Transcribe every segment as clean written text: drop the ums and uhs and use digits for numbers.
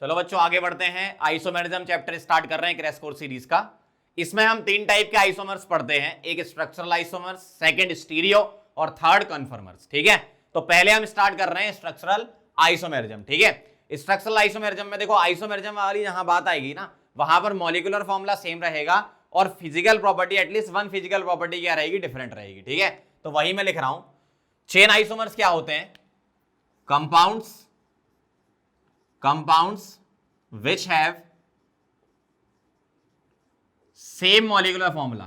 चलो बच्चों आगे बढ़ते हैं। आइसोमेरिज्म चैप्टर स्टार्ट कर रहे हैं क्रैश कोर्स सीरीज का। इसमें हम तीन टाइप के आइसोमर्स पढ़ते हैं, एक स्ट्रक्चरल आइसोमर्स, सेकंड स्टीरियो और थर्ड कन्फर्मर्स। ठीक है, तो पहले हम स्टार्ट कर रहे हैं स्ट्रक्चरल आइसोमेरिज्म। ठीक है, स्ट्रक्चरल आइसोमेरिज्म में देखो, आइसोमेरिज्म वाली जहां बात आएगी ना, वहां पर मॉलिक्यूलर फॉर्मूला सेम रहेगा और physical property, at least one physical property क्या रहेगी, डिफरेंट रहेगी। ठीक है, तो वही मैं लिख रहा हूं। चेन आइसोमर्स क्या होते हैं? compounds which have same molecular formula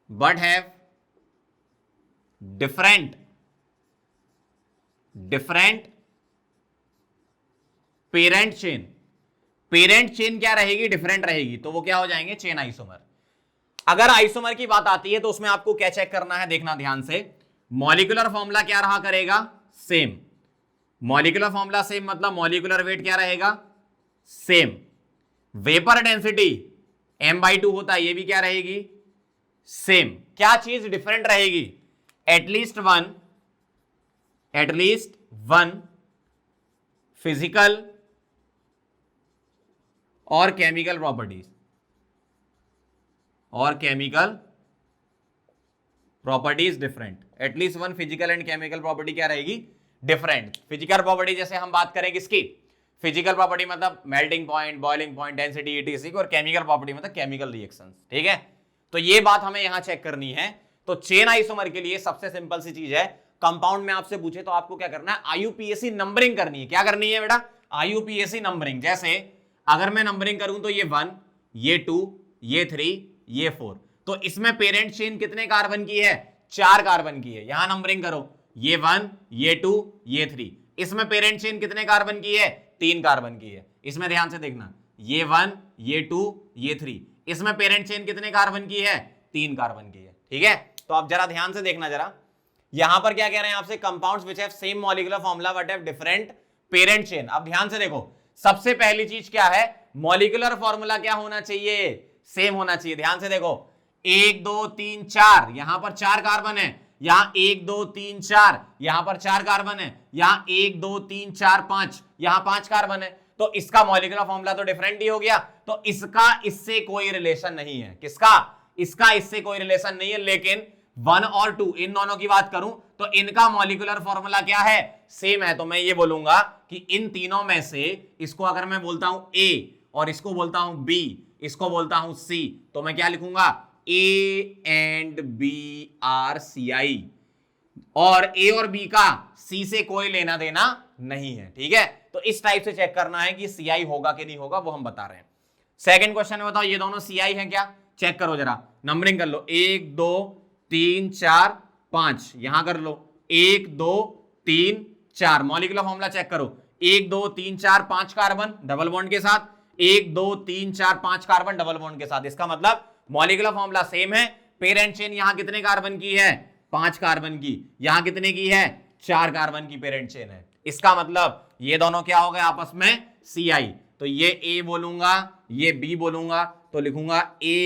but have different parent chain. Parent chain क्या रहेगी, डिफरेंट रहेगी, तो वो क्या हो जाएंगे, चेन आइसोमर। अगर आइसोमर की बात आती है तो उसमें आपको क्या चेक करना है, देखना ध्यान से। मॉलिक्यूलर फॉर्मूला क्या रहा करेगा, सेम। मॉलिक्यूलर फॉर्मूला सेम मतलब मॉलिक्यूलर वेट क्या रहेगा, सेम। वेपर डेंसिटी m/2 होता है, ये भी क्या रहेगी, सेम। क्या चीज डिफरेंट रहेगी, एटलीस्ट वन फिजिकल और chemical properties different. At least one physical and chemical property क्या रहेगी, डिफरेंट। फिजिकल प्रॉपर्टी जैसे हम बात करें किसकी, फिजिकल प्रॉपर्टी मतलब melting point, boiling point, density, etc, और केमिकल प्रॉपर्टी मतलब केमिकल रिएक्शंस। ठीक है, तो ये बात हमें यहां चेक करनी है। तो चेन आइसोमर के लिए सबसे सिंपल सी चीज है, कंपाउंड में आपसे पूछे तो आपको क्या करना है, आईयूपीएसी नंबरिंग करनी है। क्या करनी है बेटा, आईयूपीएसी नंबरिंग। जैसे अगर मैं नंबरिंग करूं तो ये 1, ये 2, ये 3, ये 4, तो इसमें पेरेंट चेन कितने कार्बन की है, 4 कार्बन की है। यहां नंबरिंग करो, ये 1, ये 2, ये 3, इसमें पेरेंट चेन कितने कार्बन की है, 3 कार्बन की है। इसमें ध्यान से देखना, ये 1, ये 2, ये 3, इसमें पेरेंट चेन कितने कार्बन की है, 3 कार्बन की है। ठीक है, तो आप जरा ध्यान से देखना जरा, यहां पर क्या कह रहे हैं आपसे, compounds which have same molecular formula but have different parent chain. अब ध्यान से देखो, सबसे पहली चीज क्या है, मॉलिक्यूलर फॉर्मूला क्या होना चाहिए, सेम होना चाहिए। ध्यान से देखो, 1 2 3 4, यहां पर 4 कार्बन है, यहां 1 2 3 4, यहां पर 4 कार्बन है, यहां 1 2 3 4 5, यहां 5 कार्बन है, तो इसका मॉलिक्यूलर फॉर्मूला तो डिफरेंट ही हो गया। तो इसका इससे कोई रिलेशन नहीं है, किसका, इसका इससे कोई रिलेशन नहीं है। लेकिन 1 और 2 इन दोनों की बात करूं तो इनका मॉलिक्यूलर फॉर्मूला क्या है, सेम है। तो मैं ये बोलूंगा कि इन तीनों में से इसको अगर मैं बोलता हूं A और इसको बोलता हूं B, इसको बोलता हूं C, तो मैं क्या लिखूंगा, A and B are CI, और A और B का C से कोई लेना देना नहीं है। ठीक है, तो इस टाइप से चेक करना है कि CI होगा कि नहीं होगा, वो हम बता रहे हैं। सेकंड क्वेश्चन में बताओ, ये दोनों CI हैं क्या, चेक करो जरा, नंबरिंग कर लो, 1 2 3 4 5, यहां कर लो 1 2 3 4, मॉलिक्यूलर फॉर्मूला चेक करो, 1 2 3 4 5 कार्बन डबल बॉन्ड के साथ, 1 2 3 4 5 कार्बन डबल बॉन्ड के साथ। इसका मतलब मॉलिक्यूलर फॉर्मूला सेम है। पेरेंट चेन यहां कितने कार्बन की है, 5 कार्बन की, यहां कितने की है, 4 कार्बन की पेरेंट चेन है। इसका मतलब ये दोनों क्या हो गए आपस में, CI। तो ये A बोलूंगा, ये B बोलूंगा, तो लिखूंगा A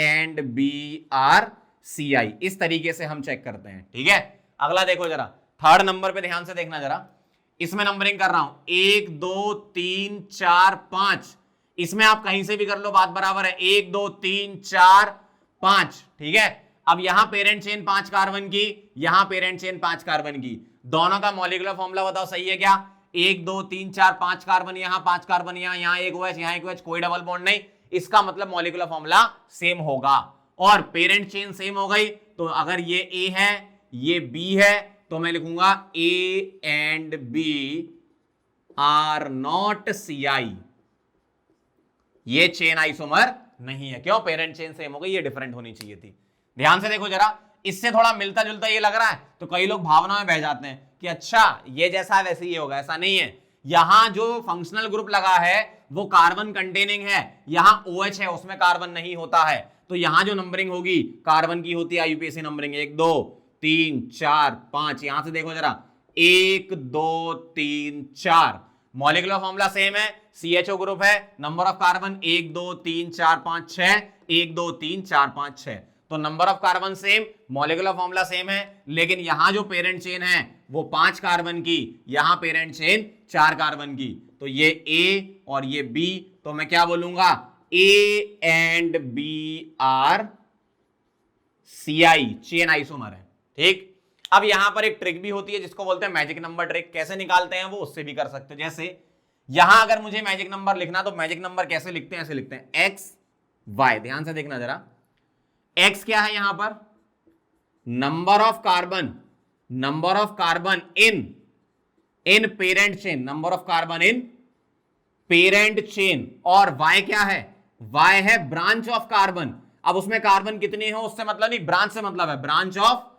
and B are CI। इस तरीके से हम चेक करते हैं। ठीक है, अगला देखो जरा, थर्ड नंबर पे ध्यान से देखना जरा, इसमें नंबरिंग कर रहा हूं, 1 2 3 4 5, इसमें आप कहीं से भी कर लो, बात बराबर है, 1 2 3 4 5। ठीक है, अब यहां पेरेंट चेन 5 कार्बन की, यहां पेरेंट चेन 5 कार्बन की, दोनों का मॉलिक्यूलर फॉर्मूला बताओ सही है क्या, 1 2 3 4 5 कार्बन, यहां 5 कार्बन, यहां एक OH, यहां एक OH, कोई डबल बॉन्ड नहीं। इसका मतलब मॉलिक्यूलर फॉर्मूला सेम होगा और पेरेंट चेन सेम हो गई। तो अगर ये A है, ये B है, तो मैं लिखूंगा A and B are not CI। ये चेन आइसोमर नहीं है, क्यों, पेरेंट चेन सेम हो गई, ये डिफरेंट होनी चाहिए थी। ध्यान से देखो जरा, इससे थोड़ा मिलता जुलता ये लग रहा है, तो कई लोग भावना में बह जाते हैं कि अच्छा ये जैसा है वैसे ही होगा, ऐसा नहीं है। यहां जो फंक्शनल ग्रुप लगा है वो कार्बन कंटेनिंग है, यहां OH है, उसमें कार्बन नहीं होता है। तो यहां जो नंबरिंग होगी कार्बन की होती है आईयूपीएसी नंबरिंग 1 2 3 4 5। यहां से देखो जरा 1 2 3 4। मॉलिक्यूलर फॉर्मूला सेम है, CHO ग्रुप है, नंबर ऑफ कार्बन 1 2 3 4 5 6, 1 2 3 4 5 6। तो number of carbon same, molecular formula same है, लेकिन यहां जो पेरेंट चेन है वो 5 कार्बन की, यहां पेरेंट चेन 4 कार्बन की। तो ये A और ये B, तो मैं क्या बोलूंगा A and B are CI chain isomer है। ठीक, अब यहां पर एक ट्रिक भी होती है जिसको बोलते हैं मैजिक नंबर ट्रिक। कैसे निकालते हैं वो, उससे भी कर सकते हो। जैसे यहां अगर मुझे मैजिक नंबर लिखना तो मैजिक नंबर कैसे लिखते हैं, ऐसे लिखते हैं X Y। ध्यान से देखना जरा, X क्या है यहां पर, number of carbon, number of carbon in parent chain, number of carbon in parent chain. और Y क्या है, Y है ब्रांच ऑफ कार्बन। अब उसमें कार्बन कितने हो उससे मतलब नहीं, ब्रांच से मतलब है, ब्रांच ऑफ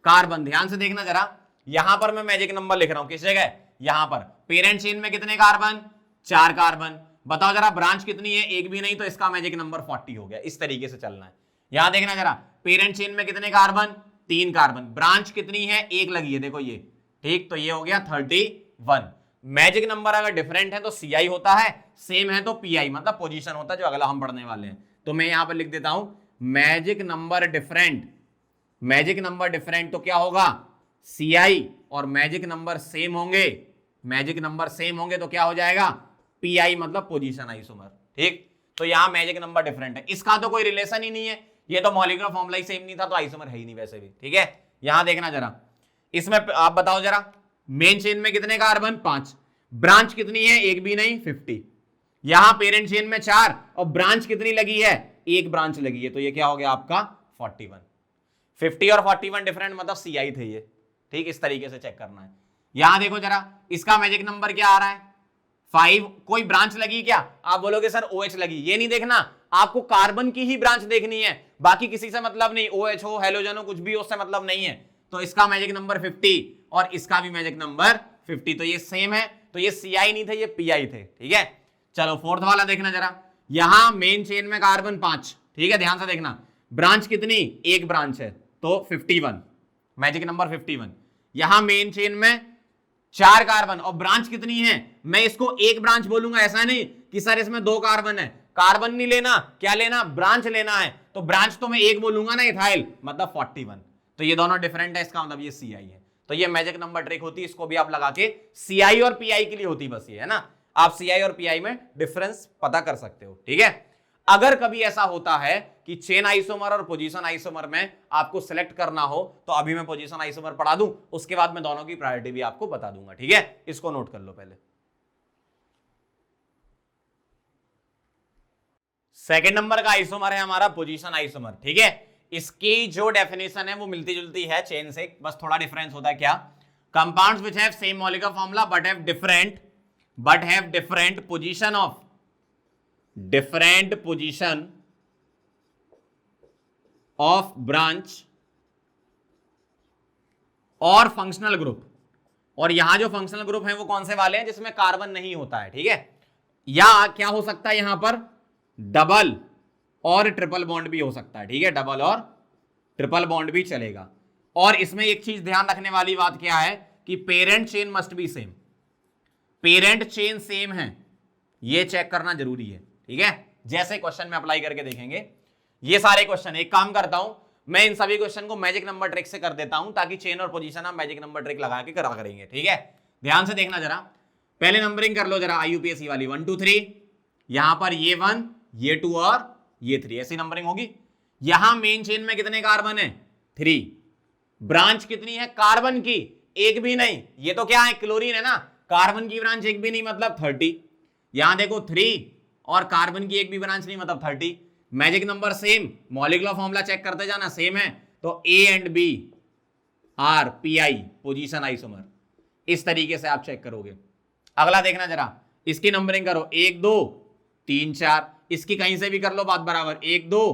कार्बन। ध्यान से देखना जरा, यहां पर मैं मैजिक नंबर लिख रहा हूं किस जगह, यहां पर पेरेंट चेन में कितने कार्बन, 4 कार्बन। बताओ जरा ब्रांच कितनी है, एक भी नहीं, तो इसका मैजिक नंबर 40 हो गया। इस तरीके से चलना है। यहां देखना जरा, पेरेंट चेन में कितने कार्बन, 3 कार्बन, ब्रांच कितनी है, एक लगी है, देखो ये। ठीक, तो ये हो गया 31। मैजिक नंबर अगर डिफरेंट है तो CI होता है, सेम है तो PI मतलब पोजीशन होता है, जो अगला हम पढ़ने वाले हैं। तो मैं यहां पर लिख देता हूं magic number different, magic number different तो क्या होगा CI, और मैजिक नंबर सेम होंगे, मैजिक नंबर सेम होंगे तो क्या हो जाएगा PI मतलब पोजीशन आइसोमर। ठीक, तो यहां मैजिक नंबर डिफरेंट है, इसका तो कोई रिलेशन ही नहीं है, ये तो मॉलिक्यूलर फॉर्मूला ही सेम नहीं था तो आइसोमर है ही नहीं वैसे भी। ठीक है, यहां देखना जरा, इसमें आप बताओ जरा मेन चेन में कितने कार्बन, 5, ब्रांच कितनी है, एक भी नहीं, 50। यहां पेरेंट चेन में 4 और ब्रांच कितनी लगी है, एक ब्रांच लगी है, तो ये क्या हो गया आपका 41। 50 और 41 डिफरेंट मतलब CI थे ये। ठीक, इस तरीके से चेक करना है। यहां देखो जरा, इसका मैजिक नंबर क्या आ रहा है 5। कोई ब्रांच लगी क्या, आप बोलोगे सर OH लगी, ये नहीं देखना, आपको कार्बन की ही ब्रांच देखनी है, बाकी किसी से मतलब नहीं, OH हो हेलोजन हो कुछ भी उससे मतलब नहीं है। तो इसका मैजिक नंबर 50 और इसका भी मैजिक नंबर 50, तो ये सेम है, तो ये CI नहीं थे, ये PI थे। ठीक है, चलो फोर्थ वाला देखना जरा, यहां मेन चेन में कार्बन 5, ठीक है, ध्यान से देखना, ब्रांच कितनी, एक ब्रांच है तो 51, मैजिक नंबर 51। यहां मेन चेन में 4 कार्बन और ब्रांच कितनी है, मैं इसको एक ब्रांच बोलूंगा, ऐसा नहीं कि सर इसमें 2 कार्बन है, कार्बन नहीं लेना, क्या लेना, ब्रांच लेना है, तो ब्रांच तो मैं एक बोलूंगा ना, इथाइल मतलब 41। तो ये दोनों डिफरेंट है, इसका मतलब ये CI है। तो ये मैजिक नंबर ट्रिक होती है, इसको भी आप लगा के CI और PI के लिए होती बस ये है ना, आप CI और PI में डिफरेंस पता कर सकते हो। ठीक है, अगर कभी ऐसा होता है कि चेन आइसोमर और पोजीशन आइसोमर में आपको सिलेक्ट करना हो तो अभी मैं पोजीशन आइसोमर पढ़ा दूं, उसके बाद मैं दोनों की प्रायोरिटी भी आपको बता दूंगा। ठीक है, इसको नोट कर लो पहले। सेकंड नंबर का आइसोमर है हमारा पोजीशन आइसोमर। ठीक है, इसकी जो डेफिनेशन है वो मिलती जुलती है चेन से, बस थोड़ा डिफरेंस होता है। क्या, compounds which have same molecular formula but have different position of, different position of branch और फंक्शनल ग्रुप। और यहां जो फंक्शनल ग्रुप है वो कौन से वाले हैं, जिसमें कार्बन नहीं होता है। ठीक है, या क्या हो सकता है यहां पर डबल और ट्रिपल बॉन्ड भी हो सकता है। ठीक है, डबल और ट्रिपल बॉन्ड भी चलेगा। और इसमें एक चीज ध्यान रखने वाली बात क्या है कि parent chain must be same, parent chain same है, ये चेक करना जरूरी है। ठीक है, जैसे क्वेश्चन में अप्लाई करके देखेंगे ये सारे क्वेश्चन। एक काम करता हूं, मैं इन सभी क्वेश्चन को मैजिक नंबर ट्रिक से कर देता हूं ताकि चेन और पोजीशन हम मैजिक नंबर ट्रिक लगा के करा करेंगे। ठीक है, ध्यान से देखना जरा, पहले नंबरिंग कर लो जरा आईयूपीएसी वाली 1 2 3, यहां पर ये 1 ये 2 और ये 3, ऐसी नंबरिंग होगी। यहां मेन चेन में कितने कार्बन है, 3, ब्रांच कितनी है कार्बन की, एक भी नहीं, ये तो क्या है क्लोरीन है ना, कार्बन की ब्रांच एक भी नहीं मतलब 30। यहां देखो 3 और कार्बन की एक भी ब्रांच नहीं मतलब 30। Magic number same, molecular formula check करते जाना सेम है, तो A and B are PI position isomer. इस तरीके से आप चेक करोगे। अगला देखना जरा, इसकी नंबरिंग करो 1 2 3 4, इसकी कहीं से भी कर लो बात बराबर, 1 2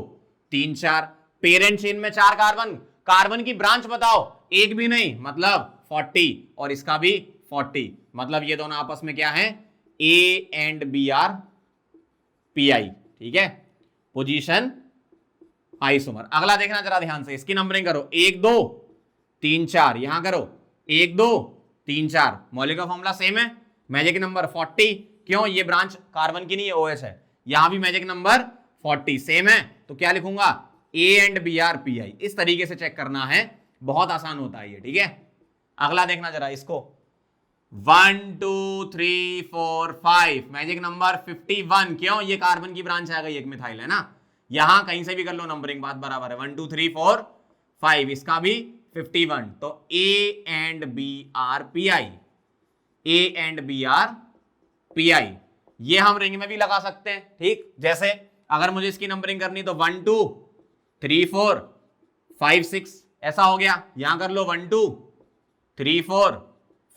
3 4। पेरेंट चेन में 4 कार्बन, कार्बन की ब्रांच बताओ, एक भी नहीं मतलब 40, और इसका भी 40, मतलब ये दोनों आपस में क्या है, A and B are PI। ठीक है, पोजीशन आइसोमर। अगला देखना जरा ध्यान से, इसकी नंबरिंग करो 1 2 3 4, यहां करो 1 2 3 4, मॉलिक्यूलर फॉर्मूला सेम है, मैजिक नंबर 40, क्यों ये ब्रांच कार्बन की नहीं है OH है, यहां भी मैजिक नंबर 40 सेम है, तो क्या लिखूंगा A एंड Br PI। इस तरीके से चेक करना है, बहुत आसान होता है ये, ठीक है। अगला देखना जरा इसको 1 2 3 4 5, मैजिक नंबर 51, क्यों ये कार्बन की ब्रांच आ गई, एक मिथाइल है ना, यहां कहीं से भी कर लो नंबरिंग, बात बराबर है। 1 2 3 4 5, इसका भी 51, तो A and Br PI, A and Br PI, ये हम रिंग में भी लगा सकते हैं, ठीक। जैसे अगर मुझे इसकी नंबरिंग करनी तो 1 2 3 4 5 6, ऐसा हो गया, यहां कर लो 1 2 3 4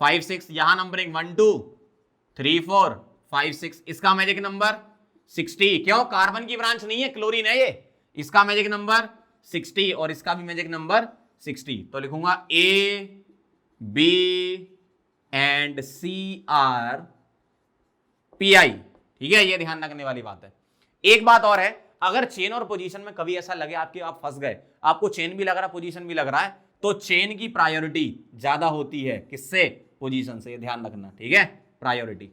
5 6, यहां नंबरिंग 1 2 3 4 5 6, इसका मैजिक नंबर 60, क्यों कार्बन की ब्रांच नहीं है, क्लोरीन है ये, इसका मैजिक नंबर 60 और इसका भी मैजिक नंबर 60, तो लिखूंगा A B and C R PI, ठीक है। ये ध्यान रखने वाली बात है। एक बात और है, अगर चेन और पोजीशन में कभी ऐसा लगे आपके आप फंस गए, आपको चेन भी लग रहा है पोजीशन भी लग रहा है, तो चेन की प्रायोरिटी ज्यादा होती है किससे, पोजीशन से, ध्यान रखना, ठीक है, प्रायोरिटी।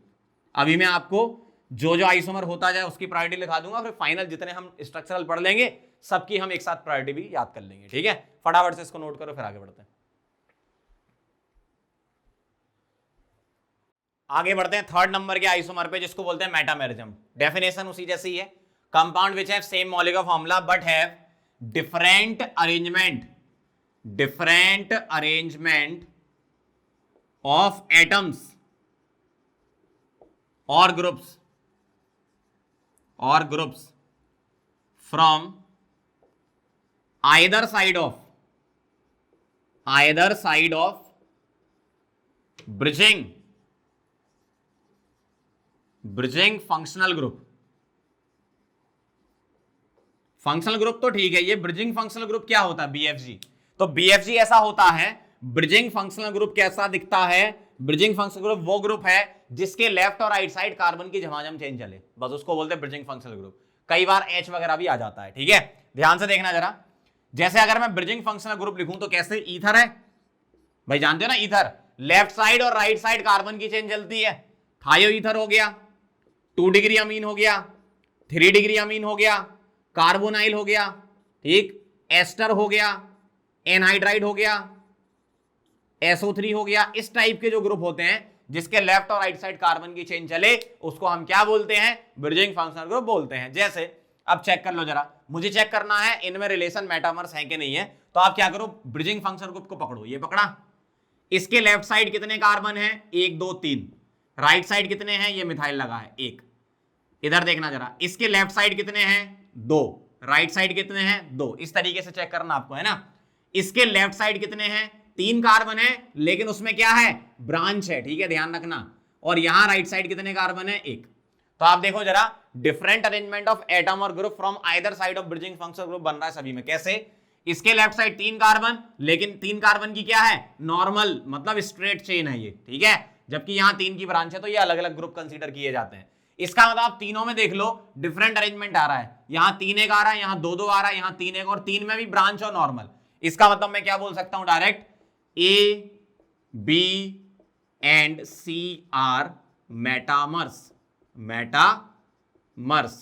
अभी मैं आपको जो जो आइसोमर होता जाए उसकी प्रायोरिटी लिखा दूंगा, फिर फाइनल जितने हम स्ट्रक्चरल पढ़ लेंगे सबकी हम एक साथ प्रायोरिटी भी याद कर लेंगे, ठीक है। फटाफट से इसको नोट करो, फिर आगे बढ़ते हैं। आगे बढ़ते हैं थर्ड नंबर के आइसोमर पे, जिसको बोलते हैं मेटामेरिज्म। डेफिनेशन उसी जैसी है, compound which have same molecular formula but have different arrangement of atoms और groups from either side of bridging functional group तो ठीक है, ये ब्रिजिंग फंक्शनल ग्रुप क्या होता है, BFG। तो BFG ऐसा होता है, ब्रिजिंग फंक्शनल ग्रुप कैसा दिखता है, ब्रिजिंग फंक्शनल ग्रुप वो ग्रुप है जिसके लेफ्ट और राइट साइड कार्बन की झमाझम चेन चले, बस उसको बोलते हैं ब्रिजिंग फंक्शनल ग्रुप। कई बार H वगैरह भी आ जाता है, ठीक है। ध्यान से देखना जरा, जैसे अगर मैं ब्रिजिंग फंक्शनल ग्रुप लिखूं तो कैसे, ईथर है भाई, जानते हो ना ईथर, लेफ्ट साइड और राइट साइड कार्बन की चेन चलती है, थायो ईथर हो गया, 2 डिग्री अमीन हो गया, 3 डिग्री अमीन हो गया, कार्बोनाइल हो गया, ठीक, एस्टर हो गया, एनहाइड्राइड हो गया, SO3 हो गया। इस टाइप के जो ग्रुप होते हैं जिसके लेफ्ट और राइट साइड कार्बन की चेन चले, उसको हम क्या बोलते हैं, ब्रिजिंग फंक्शनल ग्रुप बोलते हैं। जैसे अब चेक कर लो जरा, मुझे चेक करना है इनमें रिलेशन मेटामर्स है कि नहीं है, तो आप क्या करो, ब्रिजिंग फंक्शनल ग्रुप को पकड़ो, ये पकड़ा, इसके लेफ्ट साइड कितने कार्बन है, 1 2 3, राइट साइड कितने हैं, ये मिथाइल लगा है 1, इधर देखना जरा, इसके लेफ्ट साइड कितने हैं 2, राइट साइड कितने हैं 2, इस तरीके से चेक करना आपको, है ना। इसके लेफ्ट साइड कितने हैं, 3 कार्बन है, लेकिन उसमें क्या है, ब्रांच है, ठीक है, ध्यान रखना, और यहां राइट साइड कितने कार्बन है, 1। तो आप देखो जरा, डिफरेंट अरेंजमेंट ऑफ एटम और group from either side of bridging functional group बन रहा है सभी में। कैसे, इसके लेफ्ट साइड 3 कार्बन, लेकिन 3 कार्बन की क्या है, नॉर्मल, मतलब स्ट्रेट चेन है ये, ठीक है, जबकि यहां 3 की ब्रांच है, तो ये अलग अलग ग्रुप कंसीडर किए जाते हैं। इसका मतलब आप तीनों में देख लो डिफरेंट अरेंजमेंट आ रहा है, यहां 3 एक आ रहा है, यहां 2 2 आ रहा है, यहां 3 एक, और 3 में भी ब्रांच और नॉर्मल। इसका मतलब मैं क्या बोल सकता हूं direct, A B and C are metamers,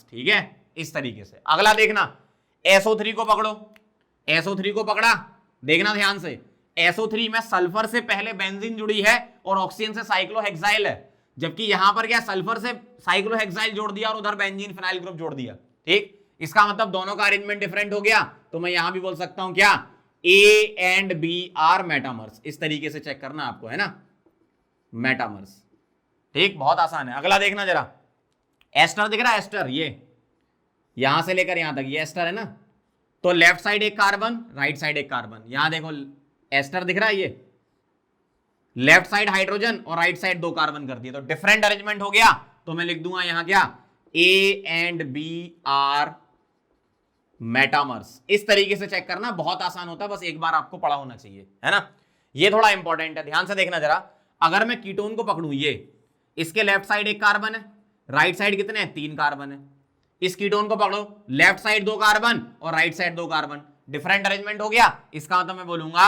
ठीक है, इस तरीके से। अगला देखना, SO3 को पकड़ो, SO3 को पकड़ा, देखना ध्यान से, SO3 में सल्फर से पहले बेंजीन जुड़ी है और ऑक्सीजन से साइक्लोहेक्साइल है, जबकि यहां पर क्या, सल्फर से साइक्लोहेक्साइल जोड़ दिया और उधर बेंजीन फिनाइल ग्रुप जोड़ दिया, ठीक। इसका मतलब दोनों का अरेंजमेंट डिफरेंट हो गया, तो मैं यहां भी बोल सकता हूं क्या, A and B are metamers. इस तरीके से चेक करना आपको, है ना, मेटामर्स, ठीक, बहुत आसान है। अगला देखना जरा, एस्टर दिख रहा है, एस्टर, ये यहां से लेकर यहां तक ये एस्टर है ना, तो left side 1 carbon, right side 1 carbon, यहां देखो एस्टर दिख रहा है, ये लेफ्ट साइड हाइड्रोजन और राइट साइड 2 कार्बन कर दिए, तो डिफरेंट अरेंजमेंट हो गया, तो मैं लिख दूंगा यहां क्या, A and B are metamers. इस तरीके से चेक करना बहुत आसान होता है, बस एक बार आपको पढ़ा होना चाहिए, है ना, ये थोड़ा इंपॉर्टेंट है, ध्यान से देखना जरा। अगर मैं कीटोन को पकड़ूं, ये इसके लेफ्ट साइड 1 कार्बन है, राइट साइड कितने हैं, 3 कार्बन है, इस कीटोन को पकड़ो, लेफ्ट साइड 2 कार्बन और right side 2 carbon, different arrangement हो गया। इसका मतलब मैं बोलूंगा